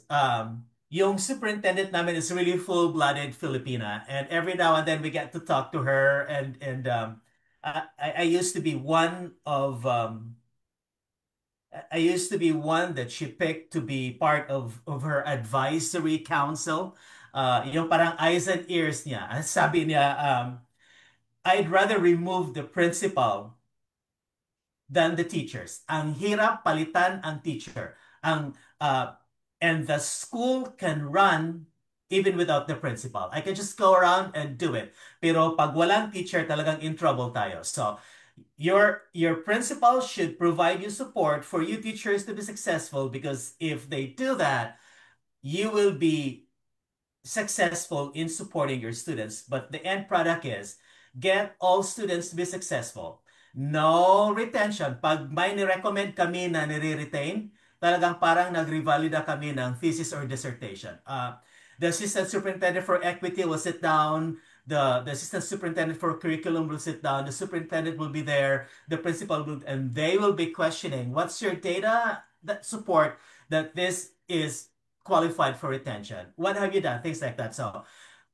Yung superintendent namin is really full-blooded Filipina, and every now and then we get to talk to her, and I used to be one of I used to be one that she picked to be part of her advisory council. Yung parang eyes and ears niya. Sabi niya, I'd rather remove the principal than the teachers. Ang hirap palitan ang teacher. And the school can run even without the principal. I can just go around and do it. Pero pag walang teacher, talagang in trouble tayo. So, your principal should provide you support for you teachers to be successful, because if they do that, you will be successful in supporting your students. But the end product is get all students to be successful. No retention. Pag may ni-recommend kami na nire-retain, talagang parang nag-revalida kami ng thesis or dissertation. The assistant superintendent for equity will sit down. The assistant superintendent for curriculum will sit down. The superintendent will be there. The principal will, and they will be questioning, what's your data that support that this is qualified for retention? What have you done? Things like that. So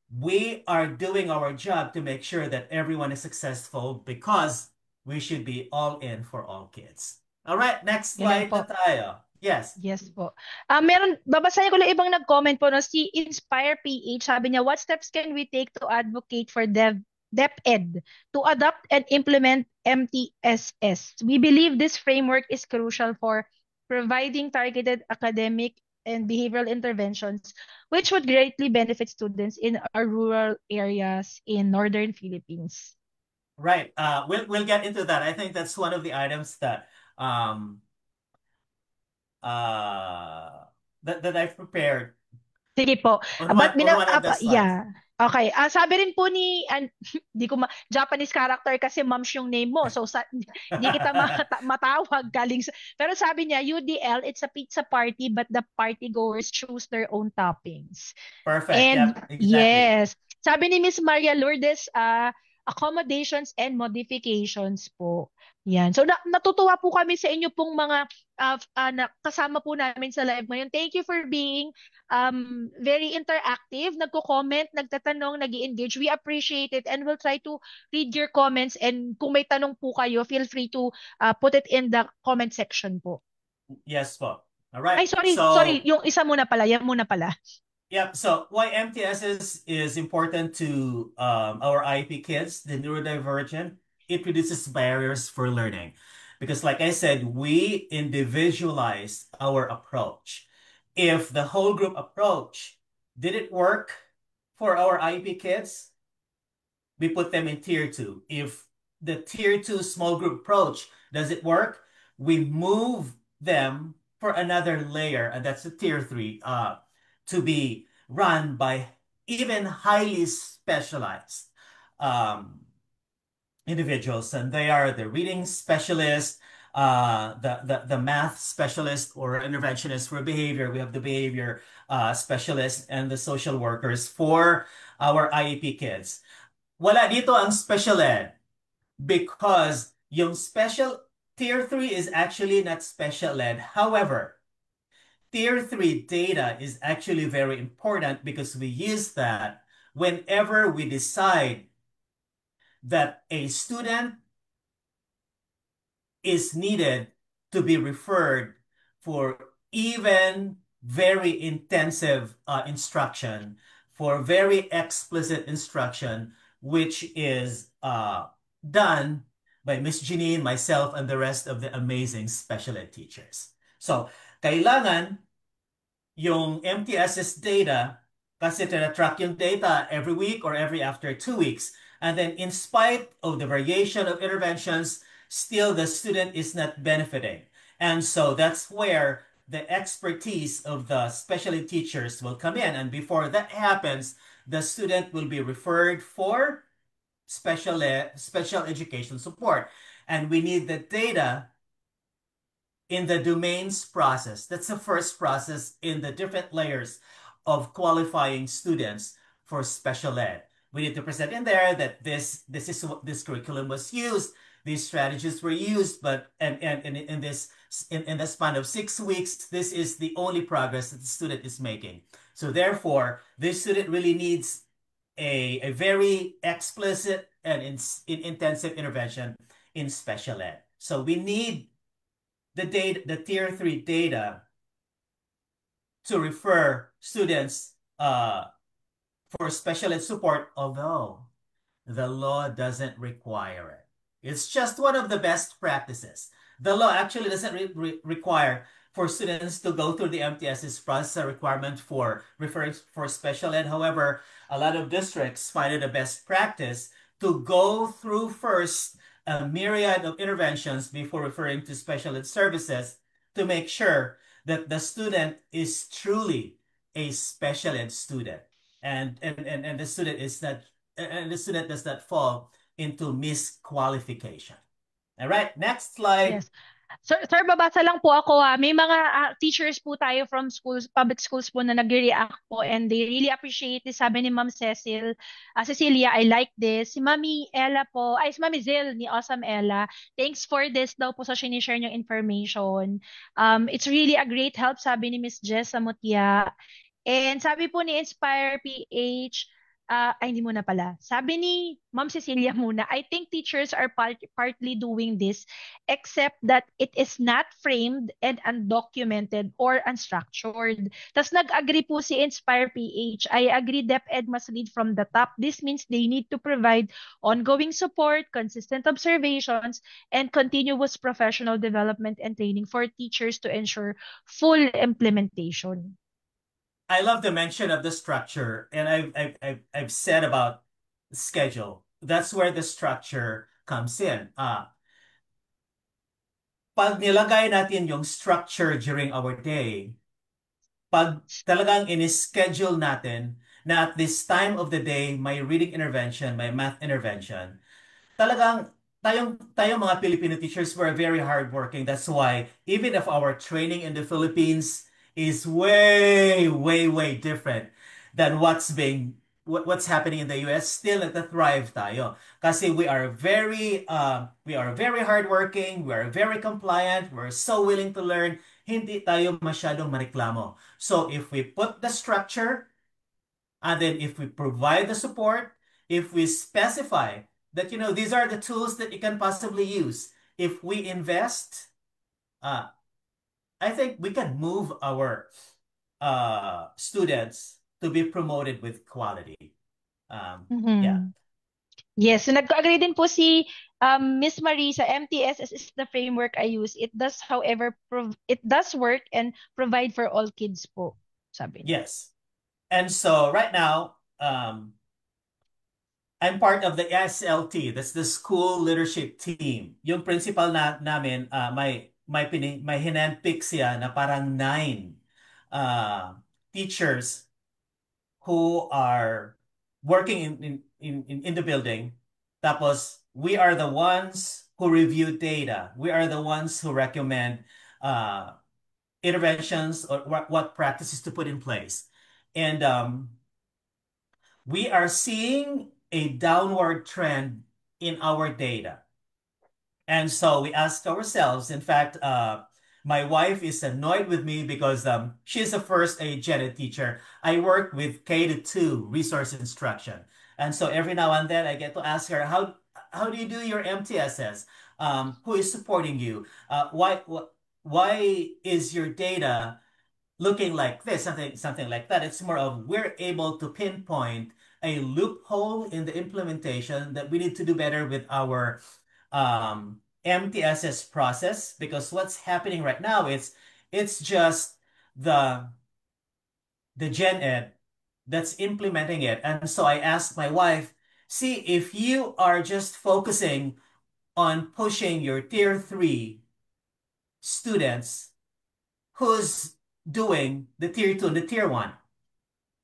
we are doing our job to make sure that everyone is successful because we should be all in for all kids. All right, next Galing slide na po. tayo. Yes. Yes po. Babasahin ko lang ibang nag-comment po, no? Si Inspire PH, sabi niya, what steps can we take to advocate for DepEd to adopt and implement MTSS? We believe this framework is crucial for providing targeted academic and behavioral interventions, which would greatly benefit students in our rural areas in northern Philippines. Right. We'll get into that. I think that's one of the items that that I've prepared Sige po. on But one of the slides. yeah. Okay. Sabi rin po ni di ko Japanese character kasi Moms yung name mo. So hindi kita matawag galing pero sabi niya UDL, it's a pizza party but the party goers choose their own toppings. Perfect. And Yep, exactly. yes, sabi ni Miss Maria Lourdes, accommodations and modifications po. Yan. So natutuwa po kami sa inyo pong mga kasama po namin sa live ngayon. Thank you for being very interactive, nagko-comment, nagtatanong, nag-engage. We appreciate it and we'll try to read your comments, and kung may tanong po kayo, feel free to put it in the comment section po. Yes po. All right. Ay, sorry, yung isa muna pala, yan muna pala. Yep. So why MTSS is important to our IEP kids, the neurodivergent, it reduces barriers for learning. Because like I said, we individualize our approach. If the whole group approach didn't work for our IEP kids, we put them in tier 2. If the tier 2 small group approach doesn't work, we move them for another layer, and that's the tier 3, to be run by even highly specialized individuals, and they are the reading specialist, the math specialist or interventionist for behavior. We have the behavior specialist and the social workers for our IEP kids. Wala dito ang special ed because yung special tier 3 is actually not special ed. However, tier 3 data is actually very important because we use that whenever we decide that a student is needed to be referred for even very intensive instruction, for very explicit instruction, which is done by Miss Janine, myself, and the rest of the amazing special ed teachers. So, kailangan yung MTSS data kasi tina-track yung data every week or every after 2 weeks. And then in spite of the variation of interventions, still the student is not benefiting. And so that's where the expertise of the special ed teachers will come in. And before that happens, the student will be referred for special education support. And we need the data in the domains process. That's the first process in the different layers of qualifying students for special ed. We need to present in there that this curriculum was used, these strategies were used, but in the span of 6 weeks, this is the only progress that the student is making. So therefore, this student really needs a very explicit and intensive intervention in special ed. So we need the tier 3 data to refer students for special ed support, although the law doesn't require it. It's just one of the best practices. The law actually doesn't require for students to go through the MTSS process, a requirement for referring for special ed. However, a lot of districts find it a best practice to go through first a myriad of interventions before referring to special ed services to make sure that the student is truly a special ed student, and the student is not, and the student does not fall into misqualification. All right, next slide. Yes. Sir, babasa lang po ako ha. May mga teachers po tayo from schools, public schools po na nagre-react po and they really appreciate this. Sabi ni Ma'am Cecilia, I like this. Si Mami Ella po, ay si Mami Zil ni Awesome Ella, thanks for this daw po sa sinishare niyong information. It's really a great help, sabi ni Miss Jess Samutia. And sabi po ni Inspire PH, ay hindi muna pala. Sabi ni Ma'am Cecilia muna, I think teachers are partly doing this except that it is not framed and undocumented or unstructured. Tapos nag-agree po si Inspire PH. I agree DepEd must lead from the top. This means they need to provide ongoing support, consistent observations, and continuous professional development and training for teachers to ensure full implementation. I love the mention of the structure, and I've said about schedule. That's where the structure comes in. Pag nilagay natin yung structure during our day, pag talagang in-schedule natin na at this time of the day, may reading intervention, may math intervention, talagang tayong mga Filipino teachers were very hardworking. That's why even if our training in the Philippines is way different than what's happening in the US, still nagtathrive tayo. Kasi we are very hardworking, we are very compliant, we're so willing to learn, hindi tayo masyadong mareklamo. So if we put the structure, and then if we provide the support, if we specify that, these are the tools that you can possibly use, if we invest, I think we can move our students to be promoted with quality. Yeah. Yes, so nag-agree din po si Miss Marie sa MTSS is the framework I use. It does, however, it does work and provide for all kids po, sabi niya. Yes. And so right now, I'm part of the SLT. That's the school leadership team. Yung principal namin, may hinandpick siya na parang 9 teachers who are working in the building. Tapos, we are the ones who review data. We are the ones who recommend interventions or what practices to put in place. And we are seeing a downward trend in our data. And so we ask ourselves, in fact, my wife is annoyed with me because she's a first aid gen ed teacher. I work with K-2 resource instruction. And so every now and then I get to ask her, how do you do your MTSS? Who is supporting you? Why is your data looking like this, something like that? It's more of we're able to pinpoint a loophole in the implementation that we need to do better with our MTSS process, because what's happening right now is it's just the gen ed that's implementing it. And so I asked my wife, see, if you are just focusing on pushing your tier 3 students, who's doing the tier 2 and the tier 1?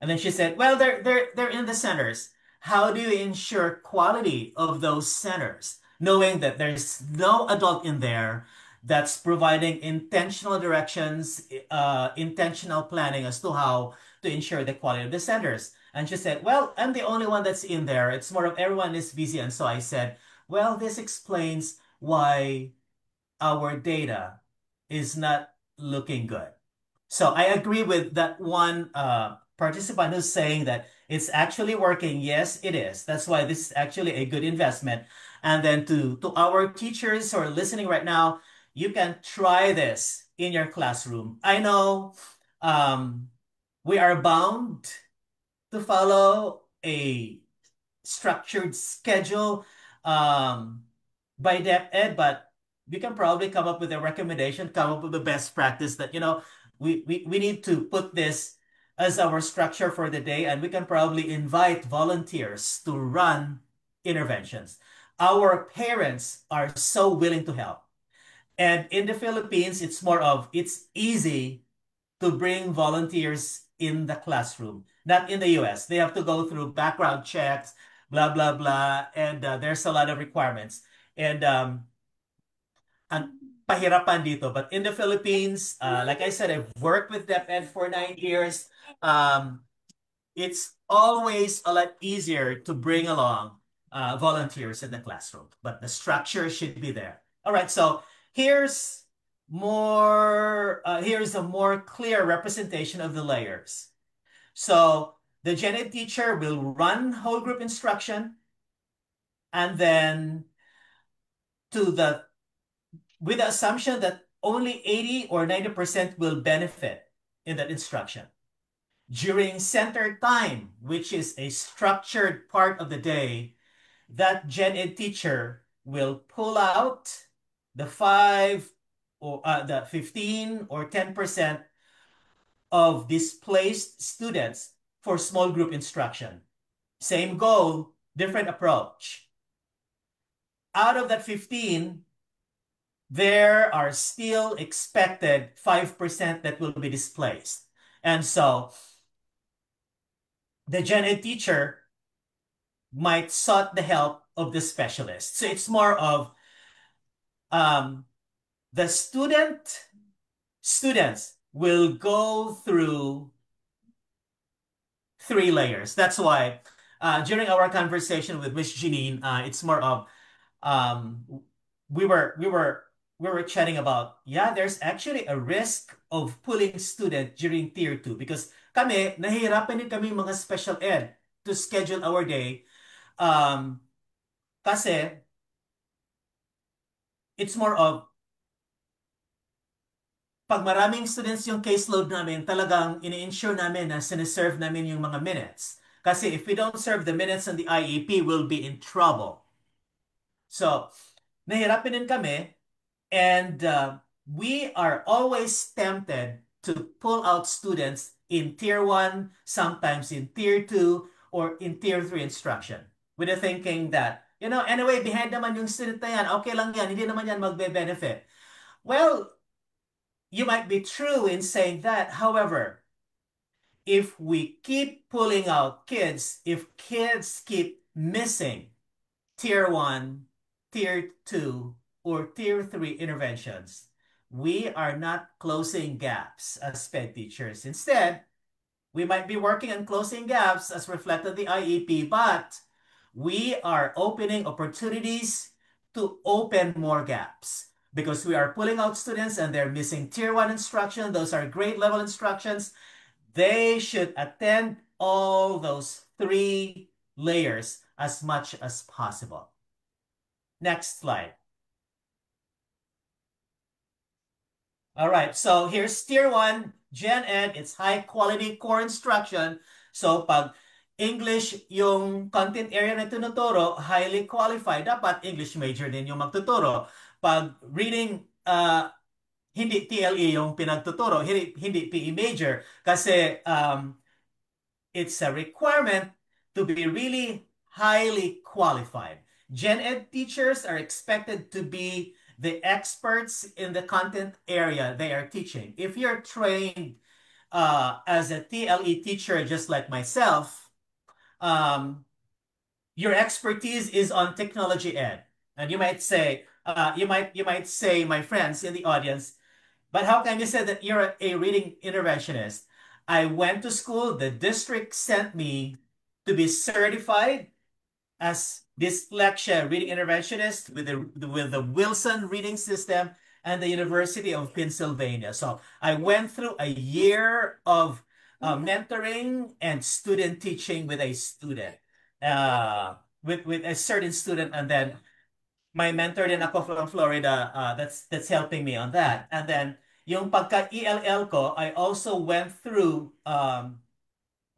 And then she said, well, they're in the centers. How do you ensure quality of those centers, knowing that there's no adult in there that's providing intentional directions, intentional planning as to how to ensure the quality of the centers? And she said, well, I'm the only one that's in there. It's more of everyone is busy. And so I said, well, this explains why our data is not looking good. So I agree with that one participant who's saying that it's actually working. Yes, it is. That's why this is actually a good investment. And then to our teachers who are listening right now, you can try this in your classroom. I know we are bound to follow a structured schedule by DepEd, but we can probably come up with a recommendation, come up with the best practice that, we need to put this as our structure for the day, and we can probably invite volunteers to run interventions. Our parents are so willing to help. And in the Philippines, it's easy to bring volunteers in the classroom. Not in the US. They have to go through background checks, blah, blah, blah. And there's a lot of requirements. And pahirapan dito. But in the Philippines, like I said, I've worked with DepEd for 9 years. It's always a lot easier to bring along volunteers in the classroom, but the structure should be there. All right, so here's here's a more clear representation of the layers. So the gen ed teacher will run whole group instruction, and then with the assumption that only 80 or 90% will benefit in that instruction. During center time, which is a structured part of the day, that gen ed teacher will pull out the 15 or 10% of displaced students for small group instruction. Same goal, different approach. Out of that 15, there are still expected 5% that will be displaced. And so the gen ed teacher might sought the help of the specialist. So it's more of the students will go through 3 layers. That's why during our conversation with Miss Janine, it's more of um, we were chatting about, yeah, there's actually a risk of pulling student during tier 2 because kami nahihirapan din kami mga special ed to schedule our day kasi it's more of pag maraming students yung caseload namin, talagang ini-ensure namin na siniserve namin yung mga minutes. Kasi if we don't serve the minutes on the IEP, we'll be in trouble. So, nahirapan din kami, and we are always tempted to pull out students in tier 1, sometimes in tier 2, or in tier 3 instruction. With the thinking that, anyway, behind naman yung student na yan, okay lang yan, hindi naman yan magbe-benefit. Well, you might be true in saying that. However, if we keep pulling out kids, if kids keep missing tier 1, tier 2, or tier 3 interventions, we are not closing gaps as SPED teachers. Instead, we might be working on closing gaps as reflected in the IEP, but we are opening opportunities to open more gaps because we are pulling out students and they're missing tier 1 instruction. Those are grade level instructions. They should attend all those 3 layers as much as possible. Next slide. All right, so here's tier 1, Gen Ed. It's high quality core instruction. So pag English yung content area na tinuturo, highly qualified, dapat English major din yung magtuturo. Pag reading, hindi TLE yung pinagtuturo, hindi PE major kasi it's a requirement to be really highly qualified. Gen Ed teachers are expected to be the experts in the content area they are teaching. If you're trained as a TLE teacher, just like myself, your expertise is on technology ed. And you might say, my friends in the audience, but how can you say that you're a reading interventionist? I went to school, the district sent me to be certified as dyslexia reading interventionist with the Wilson reading system and the University of Pennsylvania. So I went through a year of mentoring and student teaching with a student, with a certain student, and then my mentor din ako from Florida, that's helping me on that. And then yung pagka-ELL ko, I also went through an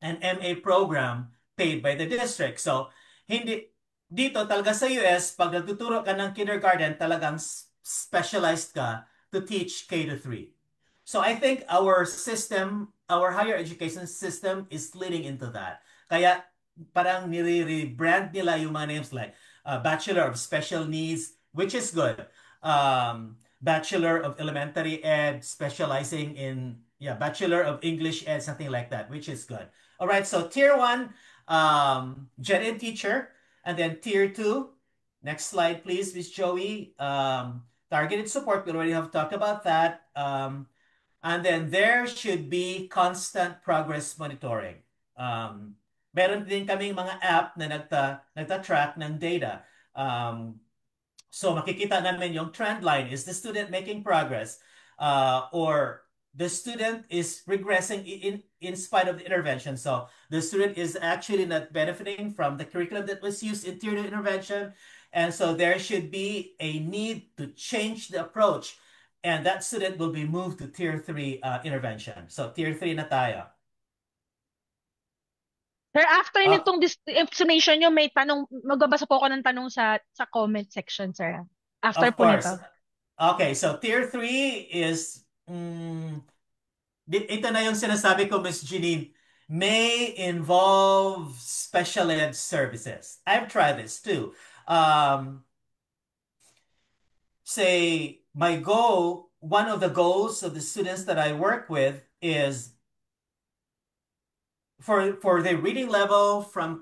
MA program paid by the district. So dito talaga sa US, pag nagtuturo ka ng kindergarten, talagang specialized ka to teach K to 3. So I think our system, our higher education system is leading into that. Kaya parang nire-rebrand nila yung mga names like Bachelor of Special Needs, which is good. Bachelor of Elementary Ed, specializing in, Bachelor of English Ed, something like that, which is good. All right, so tier 1, Gen Ed teacher, and then tier 2, next slide, please, Miss Joey. targeted support, we already have talked about that. And then there should be constant progress monitoring. Meron din kaming mga app na nagta-track ng data. So makikita namin yung trend line. Is the student making progress? Or the student is regressing in spite of the intervention. So the student is actually not benefiting from the curriculum that was used in Tier 2 intervention. And so there should be a need to change the approach. And that student will be moved to Tier 3 intervention. So Tier 3 na tayo. Sir, after nitong explanation nyo, may tanong, magbabasa po ako ng tanong sa comment section, sir. After Of po course. nito. Okay, so Tier 3 is, ito na yung sinasabi ko, Ms. Janine, may involve special ed services. I've tried this too. Say, one of the goals of the students that I work with is for the reading level from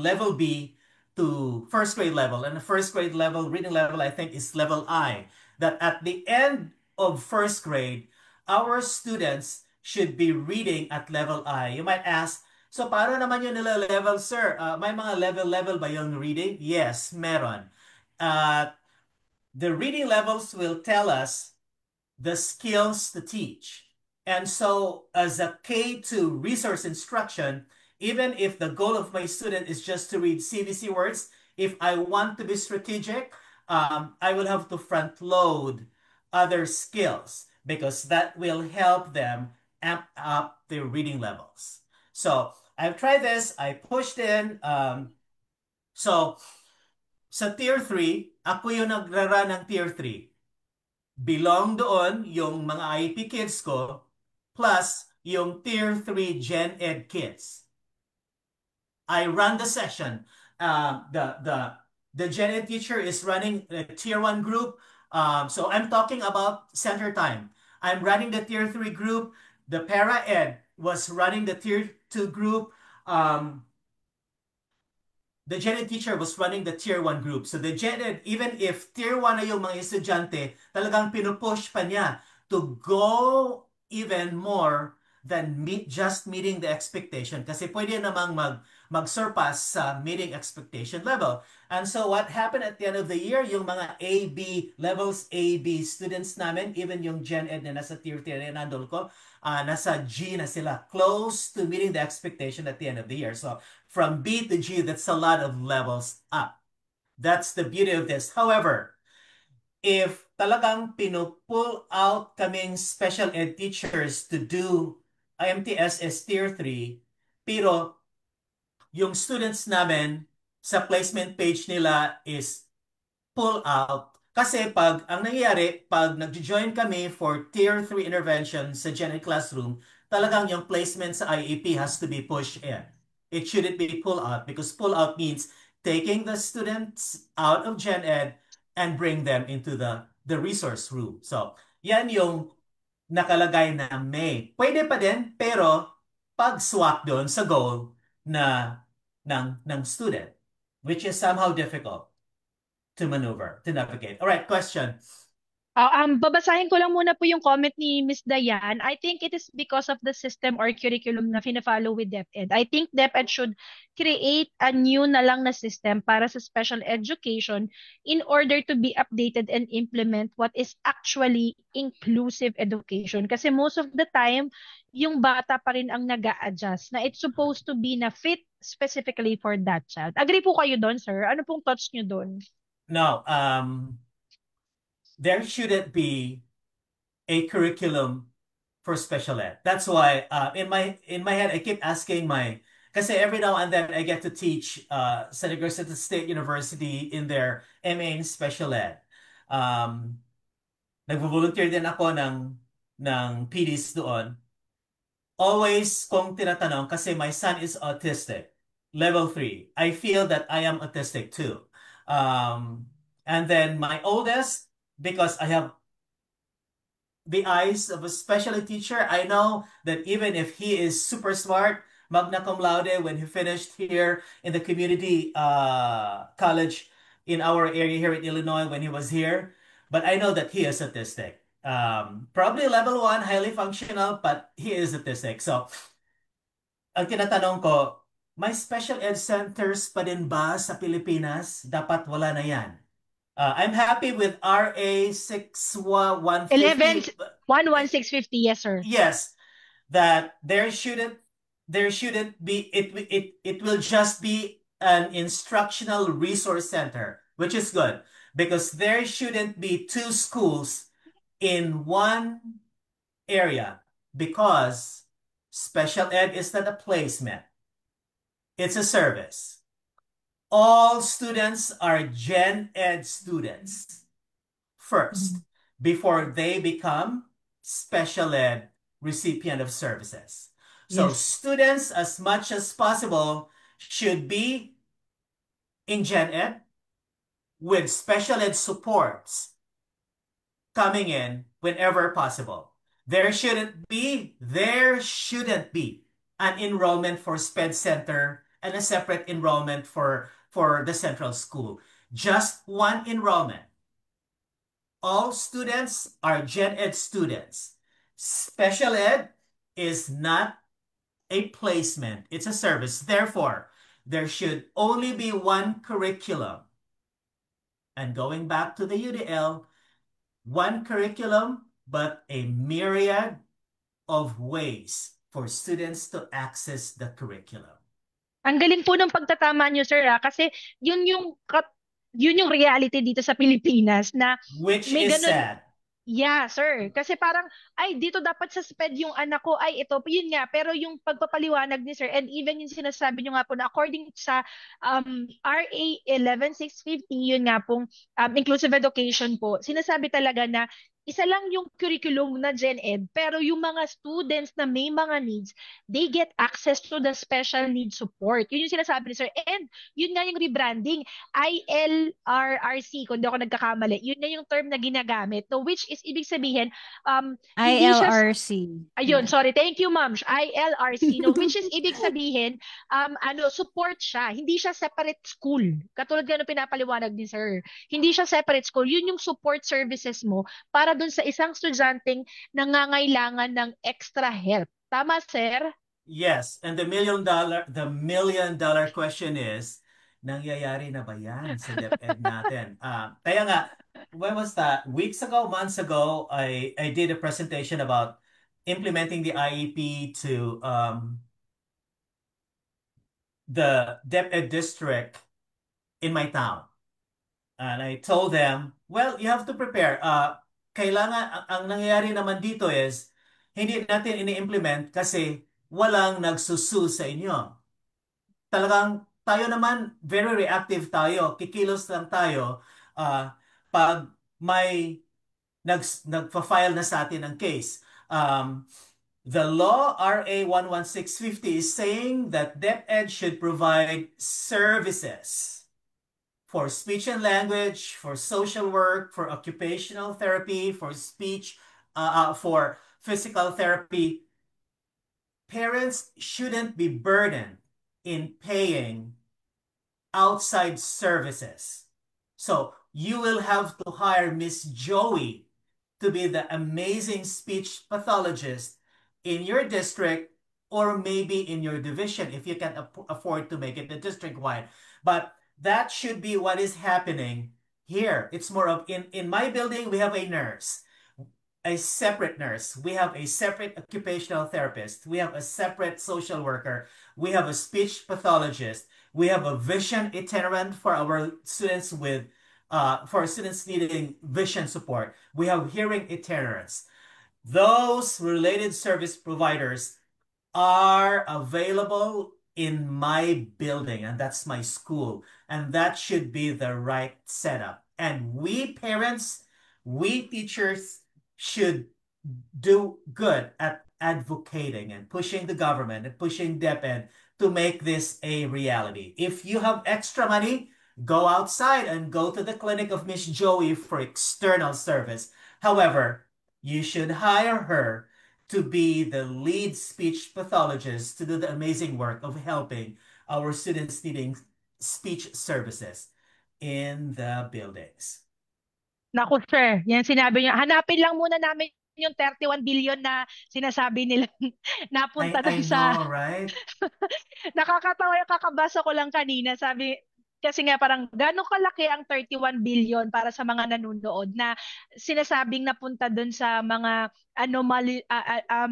level B to first grade level, and the first grade level reading level I think is level I, that at the end of first grade our students should be reading at level I. You might ask, so paano naman yung nila level, sir? May mga level ba yung reading? Yes, meron. The reading levels will tell us the skills to teach. And so as a K2 resource instruction, even if the goal of my student is just to read CVC words, if I want to be strategic, I will have to front load other skills because that will help them amp up their reading levels. So I've tried this, I pushed in. So sa Tier 3, ako yung nagrara ng Tier 3. Belong doon yung mga IEP kids ko plus yung Tier 3 Gen Ed kids. I run the session. The Gen Ed teacher is running a Tier 1 group. So I'm talking about center time. I'm running the Tier 3 group. The Para Ed was running the Tier 2 group. The Gen Ed teacher was running the Tier 1 group. So the Gen Ed, even if Tier 1 na yung mga estudyante, talagang pinupush pa niya to go even more than just meeting the expectation. Kasi pwede namang mag-surpass sa meeting expectation level. And so what happened at the end of the year, yung mga AB, levels AB students namin, even yung Gen Ed na nasa Tier 3 na nandol ko, nasa G na sila, close to meeting the expectation at the end of the year. So from B to G, that's a lot of levels up. That's the beauty of this. However, if talagang pinupull out kaming special ed teachers to do IMTSS Tier 3, pero yung students namin sa placement page nila is pull out. Kasi ang nangyayari, pag nag-join kami for Tier 3 intervention sa Gen Ed classroom, talagang yung placement sa IEP has to be pushed in. It shouldn't be pull out because pull out means taking the students out of Gen Ed and bring them into the resource room. So, yan yung nakalagay na may. Pwede pa din, pero pag-swap doon sa goal ng student, which is somehow difficult to maneuver, to navigate. All right, question. Babasahin ko lang muna po yung comment ni Miss Dayan. I think it is because of the system or curriculum na fina-follow with DepEd. I think DepEd should create a new na lang na system para sa special education in order to be updated and implement what is actually inclusive education. Kasi most of the time, yung bata pa rin ang nag-a-adjust na it's supposed to be na fit specifically for that child. Agree po kayo doon, sir? Ano pong thoughts nyo doon? No, there shouldn't be a curriculum for special ed. That's why in my head I keep asking kasi every now and then I get to teach sa Negros State University in their MA in special ed. Nagvo-volunteer din ako ng PDs doon. Always kong tinatanong kasi my son is autistic, level 3. I feel that I am autistic too. And then my oldest, because I have the eyes of a special ed teacher, I know that even if he is super smart, magna cum laude when he finished here in the community college in our area here in Illinois when he was here, but I know that he is autistic. Probably level 1, highly functional, but he is autistic. So, ang tinatanong ko, may special ed centers pa din ba sa Pilipinas? Dapat wala na yan. I'm happy with RA 11, 6150. 11650, yes, sir. Yes, that there shouldn't be it will just be an instructional resource center, which is good because there shouldn't be two schools in one area because special ed is not a placement, it's a service. All students are gen ed students first before they become special ed recipient of services. So Yes. students, as much as possible, should be in gen ed with special ed supports coming in whenever possible. There shouldn't be an enrollment for SPED Center and a separate enrollment for the central school. Just one enrollment. All students are gen ed students. Special ed is not a placement, it's a service. Therefore, there should only be one curriculum. And going back to the UDL, one curriculum, but a myriad of ways for students to access the curriculum. Ang galing po ng pagtatama niyo, sir, kasi yun yung yun yung reality dito sa Pilipinas na Which may is ganun. sad. Yeah, sir. Kasi parang, ay, dito dapat sa SPED yung anak ko, ay, ito, yun nga. Pero yung pagpapaliwanag ni sir, and even yung sinasabi nyo nga po na according sa RA 11650, yun nga pong inclusive education po, sinasabi talaga na isa lang yung curriculum na Gen Ed, pero yung mga students na may mga needs, they get access to the special needs support. Yun yung sinasabi ni sir. And yun nga yung rebranding, ILRRC, kung di ako nagkakamali, yun na yung term na ginagamit. No, which is ibig sabihin, hindi siya ILRC. ayun, sorry. Thank you, ma'am. ILRC, no, which is ibig sabihin, support siya. Hindi siya separate school. Katulad nga ng pinapaliwanag ni sir. Hindi siya separate school. Yun yung support services mo para dun sa isang estudyanteng nangangailangan ng extra help. Tama, sir? Yes, and the million dollar question is, nangyayari na ba yan sa DepEd natin? Kaya nga, when was that? Weeks ago, months ago, I did a presentation about implementing the IEP to the DepEd district in my town. And I told them, well, you have to prepare. Kailangan, ang nangyayari naman dito is, hindi natin ini-implement kasi walang nagsusu sa inyo. Talagang tayo naman, very reactive tayo. Kikilos lang tayo pag may nagpa-file na sa atin ng case. The law RA 11650 is saying that DepEd should provide services for speech and language, for social work, for occupational therapy, for speech, for physical therapy. Parents shouldn't be burdened in paying outside services. So you will have to hire Miss Joey to be the amazing speech pathologist in your district or maybe in your division if you can afford to make it a district-wide. But that should be what is happening here. It's more of, in my building, we have a nurse, a separate nurse. We have a separate occupational therapist. We have a separate social worker. We have a speech pathologist. We have a vision itinerant for our students for students needing vision support. We have hearing itinerants. Those related service providers are available in my building, and that's my school. And that should be the right setup. And we parents, we teachers should do good at advocating and pushing the government and pushing DepEd to make this a reality. If you have extra money, go outside and go to the clinic of Miss Joey for external service. However, you should hire her to be the lead speech pathologist to do the amazing work of helping our students needing speech services. in the buildings. Naku, sir, yan sinabi niyo. Hanapin lang muna namin yung 31 billion na sinasabi nila napunta I doon sa know, right? nakakatawa yung kakabasa ko lang kanina. Sabi, kasi nga parang gano'ng kalaki ang 31 billion para sa mga nanonood na sinasabing napunta doon sa mga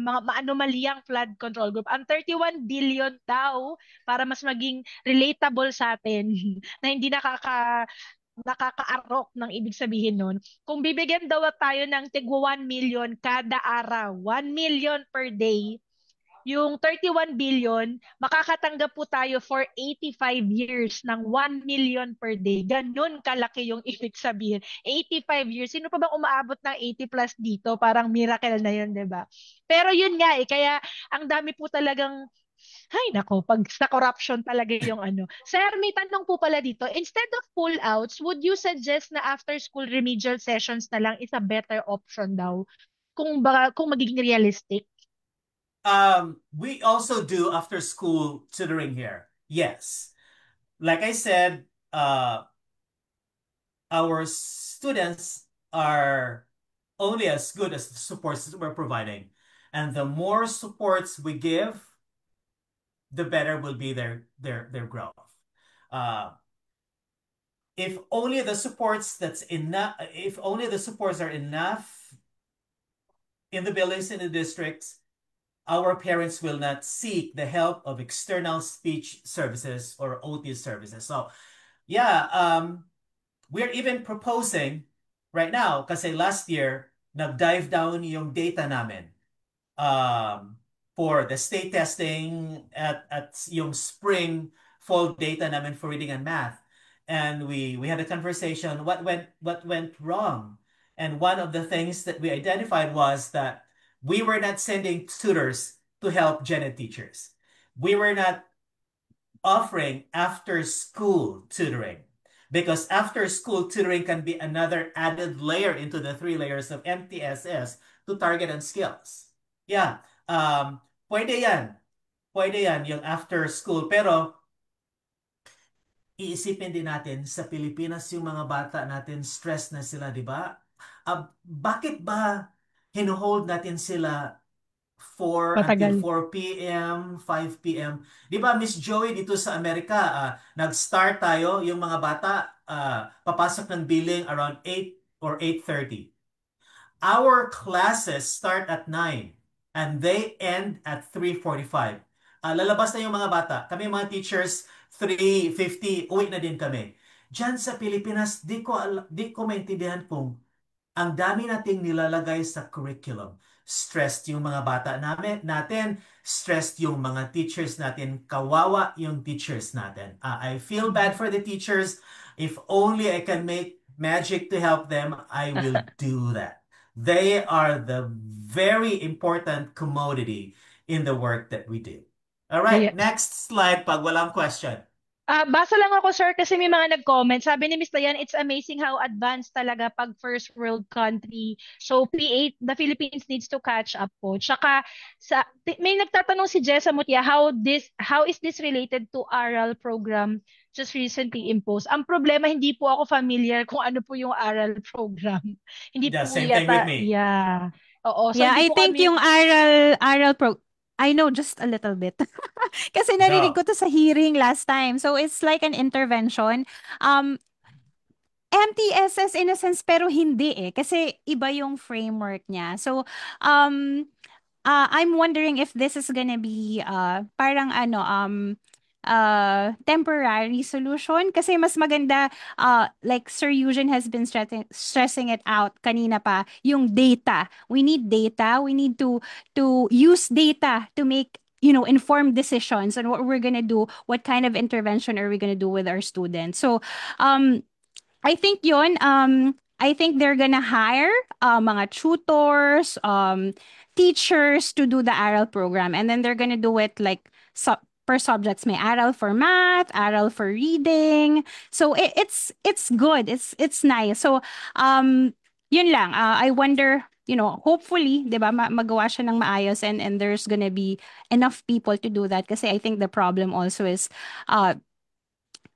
mga anomaliyang flood control group. Ang 31 billion daw para mas maging relatable sa atin na hindi nakakaarok ng ibig sabihin nun. Kung bibigyan daw tayo ng tigwa 1 million kada araw, 1 million per day, yung 31 billion, makakatanggap po tayo for 85 years ng 1 million per day. Ganun kalaki yung ibig sabihin. 85 years. Sino pa bang umaabot ng 80 plus dito? Parang miracle na yun, di ba? Pero yun nga kaya ang dami po talagang ay, nako, pag sa corruption talaga yung ano. Sir, may tanong po pala dito. Instead of pull-outs, would you suggest na after-school remedial sessions na lang is a better option daw? Kung magiging realistic? We also do after school tutoring here. Yes. Like I said, our students are only as good as the supports that we're providing. And the more supports we give, the better will be their growth. Uh, if only the supports that's enough, if only the supports are enough in the buildings in the districts, our parents will not seek the help of external speech services or OT services. So, yeah, we're even proposing right now, kasi last year, nag-dive down yung data namin for the state testing at yung spring fall data namin for reading and math. And we had a conversation, what went wrong? And one of the things that we identified was that we were not sending tutors to help gen ed teachers. We were not offering after school tutoring because after school tutoring can be another added layer into the three layers of MTSS to target on skills. Yeah, pwede yan. Pwede yan yung after school. Pero iisipin din natin sa Pilipinas yung mga bata natin stress na sila, di ba? Bakit ba hinuhold natin sila 4 until Matagal. 4 p.m., 5 p.m. Di ba, Miss Joey, dito sa Amerika, nag-start tayo, yung mga bata, papasok ng billing around 8 or 8:30. Our classes start at 9 and they end at 3:45. Lalabas na yung mga bata. Kami mga teachers, 3:50, uwi na din kami. Diyan sa Pilipinas, di ko maintindihan kung ang dami nating nilalagay sa curriculum. Stressed yung mga bata natin, stressed yung mga teachers natin, kawawa yung teachers natin. I feel bad for the teachers. If only I can make magic to help them, I will do that. They are the very important commodity in the work that we do. All right, Yes. next slide pag walang question. Basa lang ako, sir, kasi may mga nag-comment. Sabi ni Miss Dayan, it's amazing how advanced talaga pag first world country. So, the Philippines needs to catch up po. Tsaka, may nagtatanong si Jessa Mutia, how is this related to ARAL program just recently imposed? Ang problema, hindi po ako familiar kung ano po yung ARAL program. Hindi Yeah, po same thing with yata, me. yeah. Oo, so Yeah, hindi I po think kami, yung aral I know just a little bit. Kasi narinig Go. ko to sa hearing last time. So it's like an intervention. Um, MTSS in a sense, pero hindi eh. Kasi iba yung framework niya. So, um, I'm wondering if this is gonna be parang temporary solution kasi mas maganda like Sir Eugene has been stressing it out kanina pa yung data. We need data. We need to use data to make informed decisions on what we're gonna do, what kind of intervention are we gonna do with our students. So um I think they're gonna hire mga tutors, teachers to do the ARAL program, and then they're gonna do it like per subjects. May ARAL for math, ARAL for reading. So it's good. It's nice. So yun lang. I wonder, hopefully, 'di ba, magawa siya ng maayos and there's gonna be enough people to do that kasi I think the problem also is uh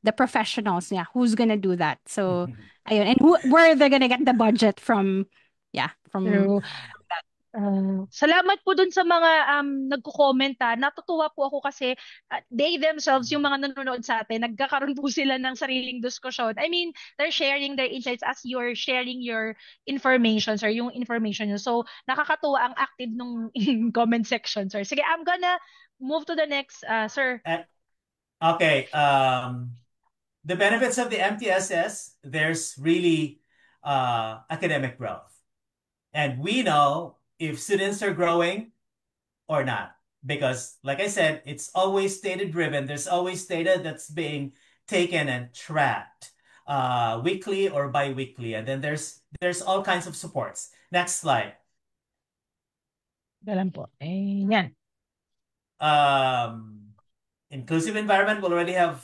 the professionals, yeah, who's gonna do that. So ayun, and where they're gonna get the budget from, yeah, from True. Salamat po dun sa mga nagko-comment ha. Natutuwa po ako kasi they themselves, yung mga nanonood sa atin, nagkakaroon po sila ng sariling diskusyon. I mean, they're sharing their insights as you're sharing your information, sir, yung information nyo. So, nakakatuwa ang active nung comment section, sir. Sige, I'm gonna move to the next, sir. Okay. The benefits of the MTSS, there's really academic growth. And we know if students are growing or not. Because, like I said, it's always data driven. There's always data that's being taken and tracked weekly or bi-weekly. And then there's all kinds of supports. Next slide. Dalan po. Yan. Inclusive environment, we already have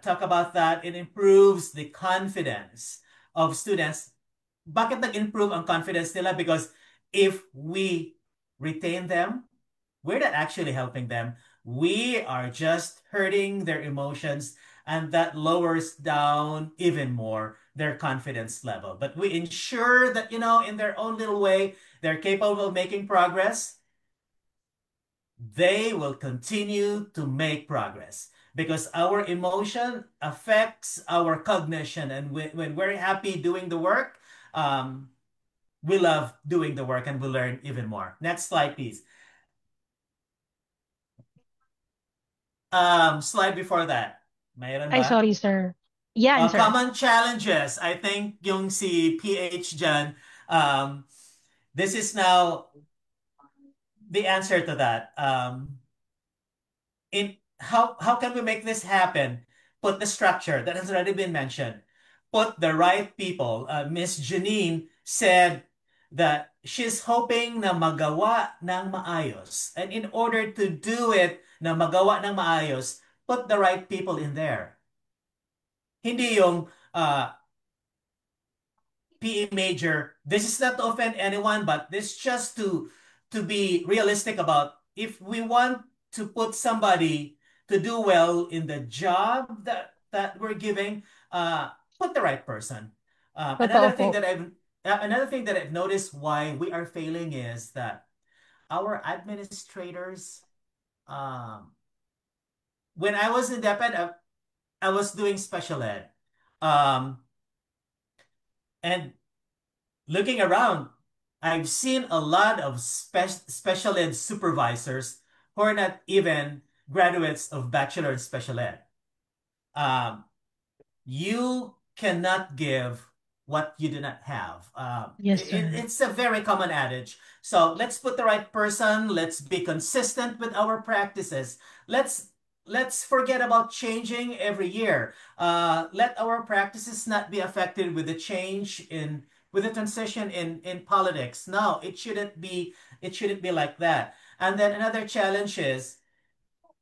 talk about that. It improves the confidence of students. Bakit nag-improve ang confidence nila? Because if we retain them, we're not actually helping them. We are just hurting their emotions, and that lowers down even more their confidence level. But we ensure that, in their own little way, they're capable of making progress. They will continue to make progress because our emotion affects our cognition. And when we're happy doing the work, we love doing the work and we learn even more. Next slide, please. Slide before that. Mayroon Ay, ba? sorry, sir. Yan, sir. Common challenges. I think yung si PH dyan, this is now the answer to that. How can we make this happen? Put the structure that has already been mentioned. Put the right people. Miss Janine said that she's hoping na magawa ng maayos. And in order to do it na magawa ng maayos, put the right people in there. Hindi yung PE major. This is not to offend anyone, but this just to be realistic about if we want to put somebody to do well in the job that we're giving, put the right person. Totoo po. Another thing that I've noticed why we are failing is that our administrators, when I was in DepEd, I was doing special ed. And looking around, I've seen a lot of special ed supervisors who are not even graduates of Bachelor in Special Ed. You cannot give what you do not have. Yes, sir. It's a very common adage. So let's put the right person. Let's be consistent with our practices. Let's forget about changing every year. Let our practices not be affected with the change with the transition in politics. No, it shouldn't be like that. And then another challenge is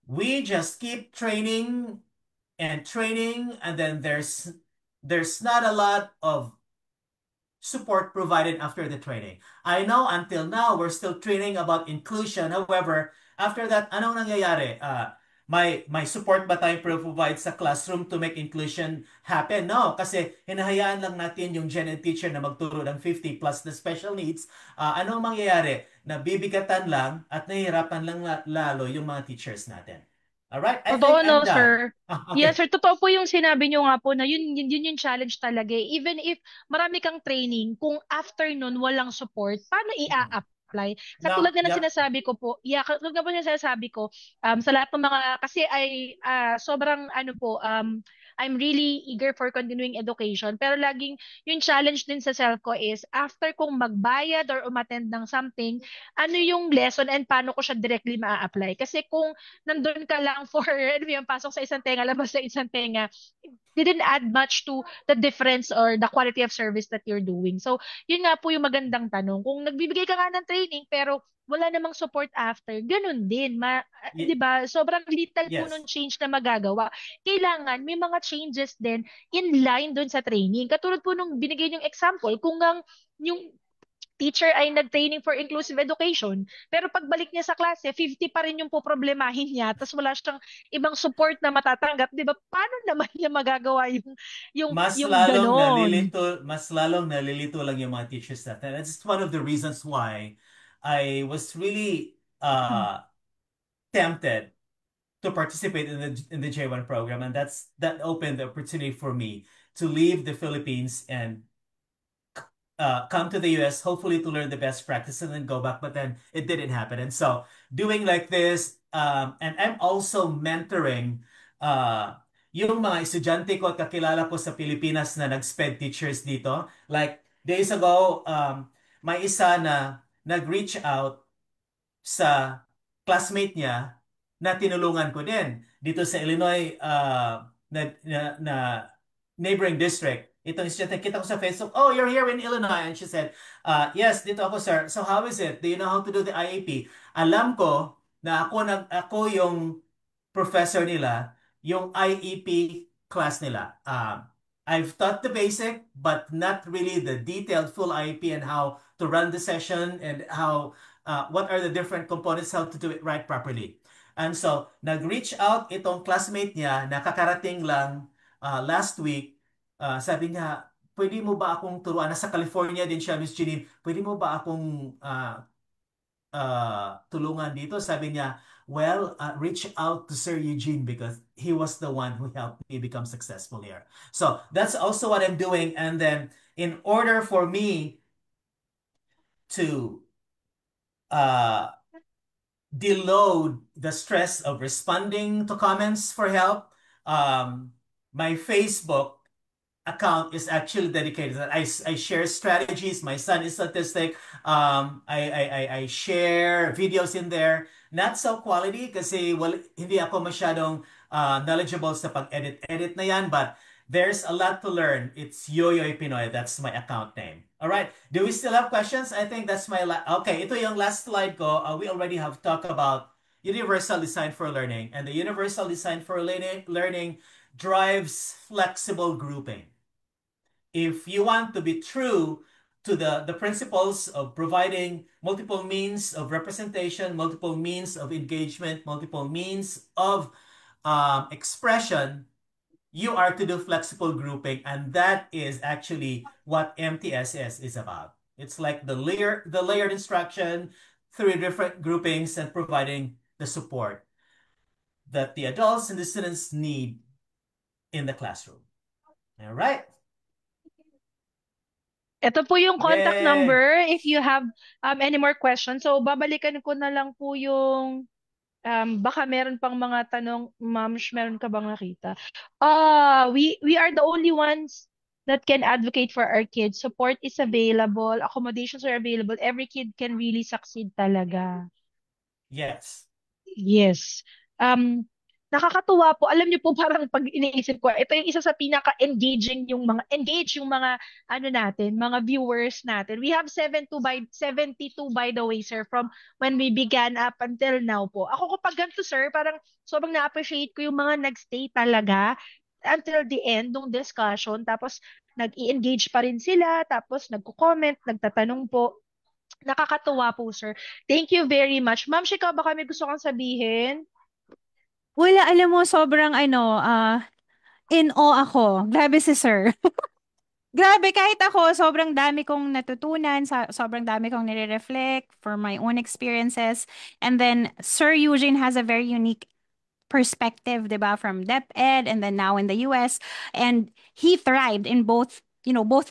we just keep training and training, and then there's not a lot of support provided after the training. I know until now we're still training about inclusion. However, after that, anong nangyayari? May support ba tayong provide sa classroom to make inclusion happen? No, kasi hinahayaan lang natin yung gen ed teacher na magturo ng 50 plus the special needs. Anong mangyayari? Nabibigatan lang at nahihirapan lang lalo yung mga teachers natin. Alright? I Totoo, think no, I'm done. sir. Okay. Yes, sir. Totoo po yung sinabi nyo nga po na yun yung challenge talaga. Even if marami kang training, kung after nun walang support, paano i-a-apply? Katulad nga ng Yep. sinasabi ko po, katulad nga po ng sinasabi ko, sa lahat ng mga, kasi ay sobrang ano po, I'm really eager for continuing education. Pero laging, yung challenge din sa self ko is, after kong magbayad or umattend ng something, ano yung lesson and paano ko siya directly ma-apply? Kasi kung nandun ka lang for, ano yung pasok sa isang tenga, labas sa isang tenga, it didn't add much to the difference or the quality of service that you're doing. So, yun nga po yung magandang tanong. Kung nagbibigay ka nga ng training, pero wala namang support after, ganun din. Di ba? Sobrang little po Yes. nung change na magagawa. Kailangan may mga changes din in line dun sa training. Katulad po nung binigay yung example, kung yung teacher ay nag-training for inclusive education, pero pagbalik niya sa klase, 50 pa rin yung poproblemahin niya, tapos wala siyang ibang support na matatanggap, 'di ba? Paano naman niya magagawa yung ganon? Mas lalong nalilito lang yung mga teachers natin. That's one of the reasons why I was really tempted to participate in the J1 program, and that opened the opportunity for me to leave the Philippines and come to the US, hopefully to learn the best practice and then go back. But then it didn't happen. And so doing like this, and I'm also mentoring yung mga estudyante ko at kakilala ko sa Pilipinas na nag-SPED teachers dito. Like days ago, may isa na nag-reach out sa classmate niya na tinulungan ko din dito sa Illinois na neighboring district. Itong estudyante, kita ko sa Facebook, oh, you're here in Illinois. And she said, yes, dito ako, sir. So how is it? Do you know how to do the IEP? Alam ko na ako yung professor nila, yung IEP class nila. I've taught the basic, but not really the detailed full IEP and how to run the session and what are the different components, how to do it right properly. And so, nag-reach out itong classmate niya, nakakarating lang last week. Sabi niya, pwede mo ba akong turuan? Nasa California din siya, Miss Jeanine. Pwede mo ba akong tulungan dito? Sabi niya, well, reach out to Sir Eugene because he was the one who helped me become successful here. So that's also what I'm doing. And then in order for me to deload the stress of responding to comments for help, my Facebook account is actually dedicated. I share strategies. My son is autistic. I share videos in there. Not so quality kasi hindi ako masyadong knowledgeable sa pag-edit na yan, but there's a lot to learn. It's Yoyoy Pinoy. That's my account name. All right. Do we still have questions? I think that's my okay, ito yung last slide ko. We already have talked about universal design for learning, and the universal design for learning drives flexible grouping. If you want to be true to the principles of providing multiple means of representation, multiple means of engagement, multiple means of expression, you are to do flexible grouping, and that is actually what MTSS is about. It's like the layered instruction through different groupings and providing the support that the adults and the students need in the classroom. All right. Ito po yung contact Yay! number if you have any more questions. So, babalikan ko na lang po yung baka meron pang mga tanong. Ma'am, meron ka bang nakita? We are the only ones that can advocate for our kids. Support is available. Accommodations are available. Every kid can really succeed talaga. Yes. Yes. Nakakatuwa po. Alam niyo po parang pag iniisip ko, ito yung isa sa pinaka-engaging yung mga ano natin, mga viewers natin. We have 72 by the way, sir, from when we began up until now po. Ako kapag ganito, sir, parang sobrang na-appreciate ko yung mga nagstay talaga until the end ng discussion. Tapos nag-i-engage pa rin sila, tapos nagko-comment, nagtatanong po. Nakakatuwa po, sir. Thank you very much. Ma'am, Shika, baka may gusto kang sabihin? Wala, alam mo, sobrang in awe ako. Grabe si sir. Grabe, kahit ako, sobrang dami kong natutunan, sobrang dami kong nire-reflect for my own experiences. And then, Sir Eugene has a very unique perspective, 'di ba, from DepEd and then now in the US, and he thrived in both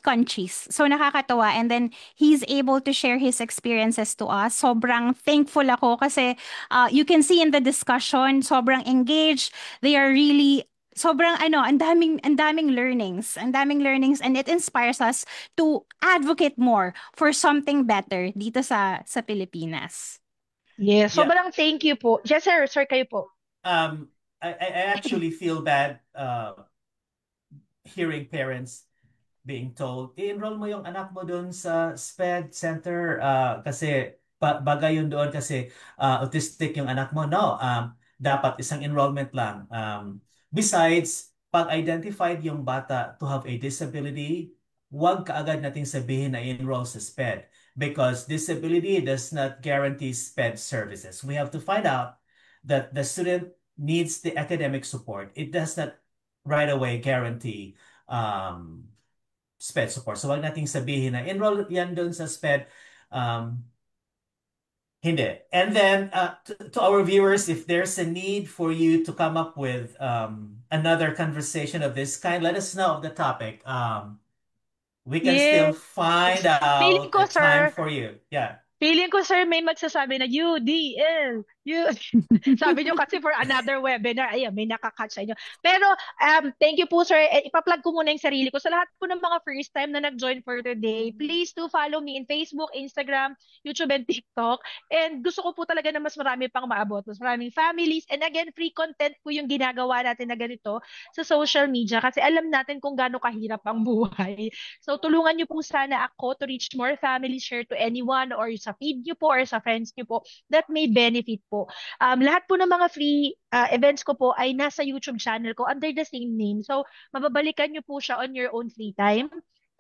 countries. So nakakatawa, and then he's able to share his experiences to us. Sobrang thankful ako kasi you can see in the discussion, sobrang engaged. They are really sobrang ang daming learnings, and it inspires us to advocate more for something better dito sa Pilipinas. Yes, Yeah. sobrang thank you po. Yes, sir. Sir, kayo po. I actually feel bad hearing parents being told, i-enroll mo yung anak mo doon sa SPED Center kasi bagay yun doon kasi autistic yung anak mo. No, dapat isang enrollment lang. Besides, pag identified yung bata to have a disability, huwag kaagad nating sabihin na enroll sa SPED because disability does not guarantee SPED services. We have to find out that the student needs the academic support. It does not right away guarantee SPED support. So wag nating sabihin na enroll yan doon sa SPED. Hindi. And then to our viewers, if there's a need for you to come up with another conversation of this kind, let us know of the topic. We can still Yes. find Feeling out ko, a time sir, for you. Yeah. Feeling ko, sir, may magsasabi na UDL. Sabi nyo kasi for another webinar, ayan, may nakakatch sa inyo. Pero, thank you po, sir. Ipa-plug ko muna yung sarili ko. Sa lahat po ng mga first time na nag-join for today, please do follow me in Facebook, Instagram, YouTube, and TikTok. And gusto ko po talaga na mas marami pang maabot. Mas maraming families. And again, free content po yung ginagawa natin na ganito sa social media kasi alam natin kung gaano kahirap ang buhay. So, tulungan niyo po sana ako to reach more families, share to anyone or sa feed niyo po or sa friends niyo po that may benefit po. Lahat po ng mga free events ko po ay nasa YouTube channel ko under the same name. So, mababalikan niyo po siya on your own free time.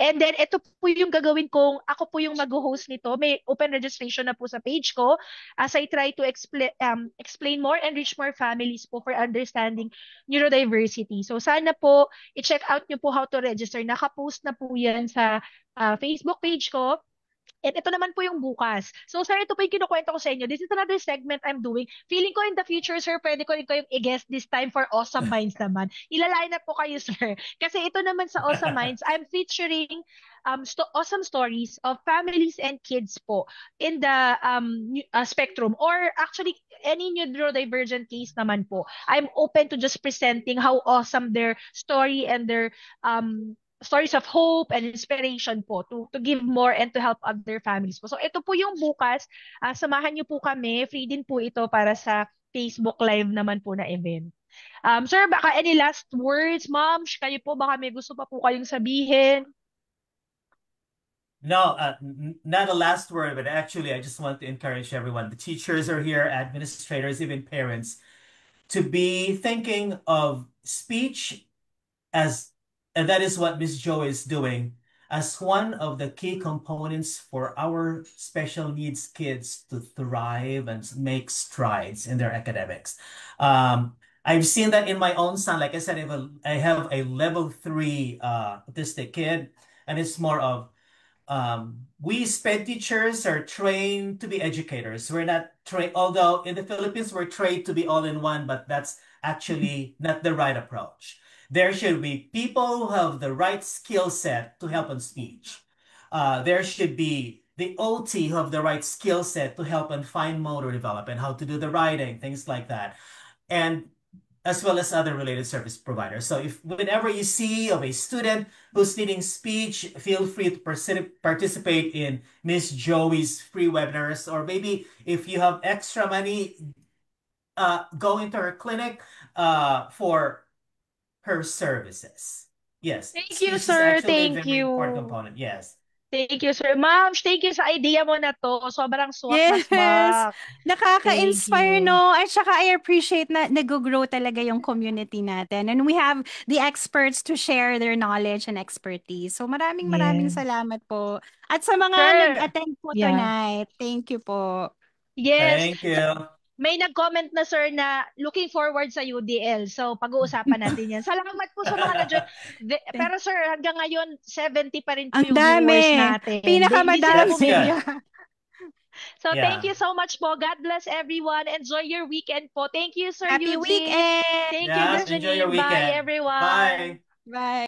And then, ito po yung gagawin kong, ako po yung mag-host nito. May open registration na po sa page ko as I try to explain more and reach more families po for understanding neurodiversity. So, sana po, i-check out nyo po how to register. Nakapost na po yan sa Facebook page ko. And ito naman po yung bukas. So, sir, ito po yung kinukwento ko sa inyo. This is another segment I'm doing. Feeling ko in the future, sir, pwede ko rin kayong i-guest this time for Awesome Minds naman. Ilalay na po kayo, sir. Kasi ito naman sa Awesome Minds, I'm featuring awesome stories of families and kids po in the spectrum or actually any neurodivergent case naman po. I'm open to just presenting how awesome their story and their stories of hope and inspiration po to give more and to help other families po. So ito po yung bukas. Samahan niyo po kami. Free din po ito para sa Facebook Live naman po na event. Sir, baka any last words? Ma'am, kayo po, baka may gusto pa po kayong sabihin? No, not a last word, but actually, I just want to encourage everyone. The teachers are here, administrators, even parents, to be thinking of speech as, and that is what Miss Jo is doing, as one of the key components for our special needs kids to thrive and make strides in their academics. I've seen that in my own son. Like I said, I have a level 3 autistic kid, and it's more of we SPED teachers are trained to be educators. We're not trained, although in the Philippines we're trained to be all in one, but that's actually not the right approach. There should be people who have the right skill set to help on speech. There should be the OT who have the right skill set to help on fine motor development, how to do the writing, things like that. And as well as other related service providers. So if whenever you see of a student who's needing speech, feel free to participate in Miss Joey's free webinars, or maybe if you have extra money, go into her clinic for her services. Yes, Thank speech you, is sir. actually a Thank very important you. component. Yes. Thank you, sir. Ma'am, thank you sa idea mo na to. Sobrang swak na Yes. swak. Thank Nakaka-inspire, you. no? At saka I appreciate na nag-grow talaga yung community natin. And we have the experts to share their knowledge and expertise. So maraming Yes. salamat po. At sa mga Sir, nag-attend po yeah. tonight, thank you po. Yes. Thank you. May nag-comment na, sir, na looking forward sa UDL. So, pag-uusapan natin yan. Salamat po sa mga na-join. Pero, sir, hanggang ngayon, 70 pa rin po Ang yung viewers dami. natin. Hindi sila That's Pinakamadami. bumibili. good. So, thank Yeah. you so much po. God bless everyone. Enjoy your weekend po. Thank you, Sir Happy Eugene. weekend. Thank you, Yes, Miss enjoy your Janine. Bye, weekend. everyone. Bye. Bye.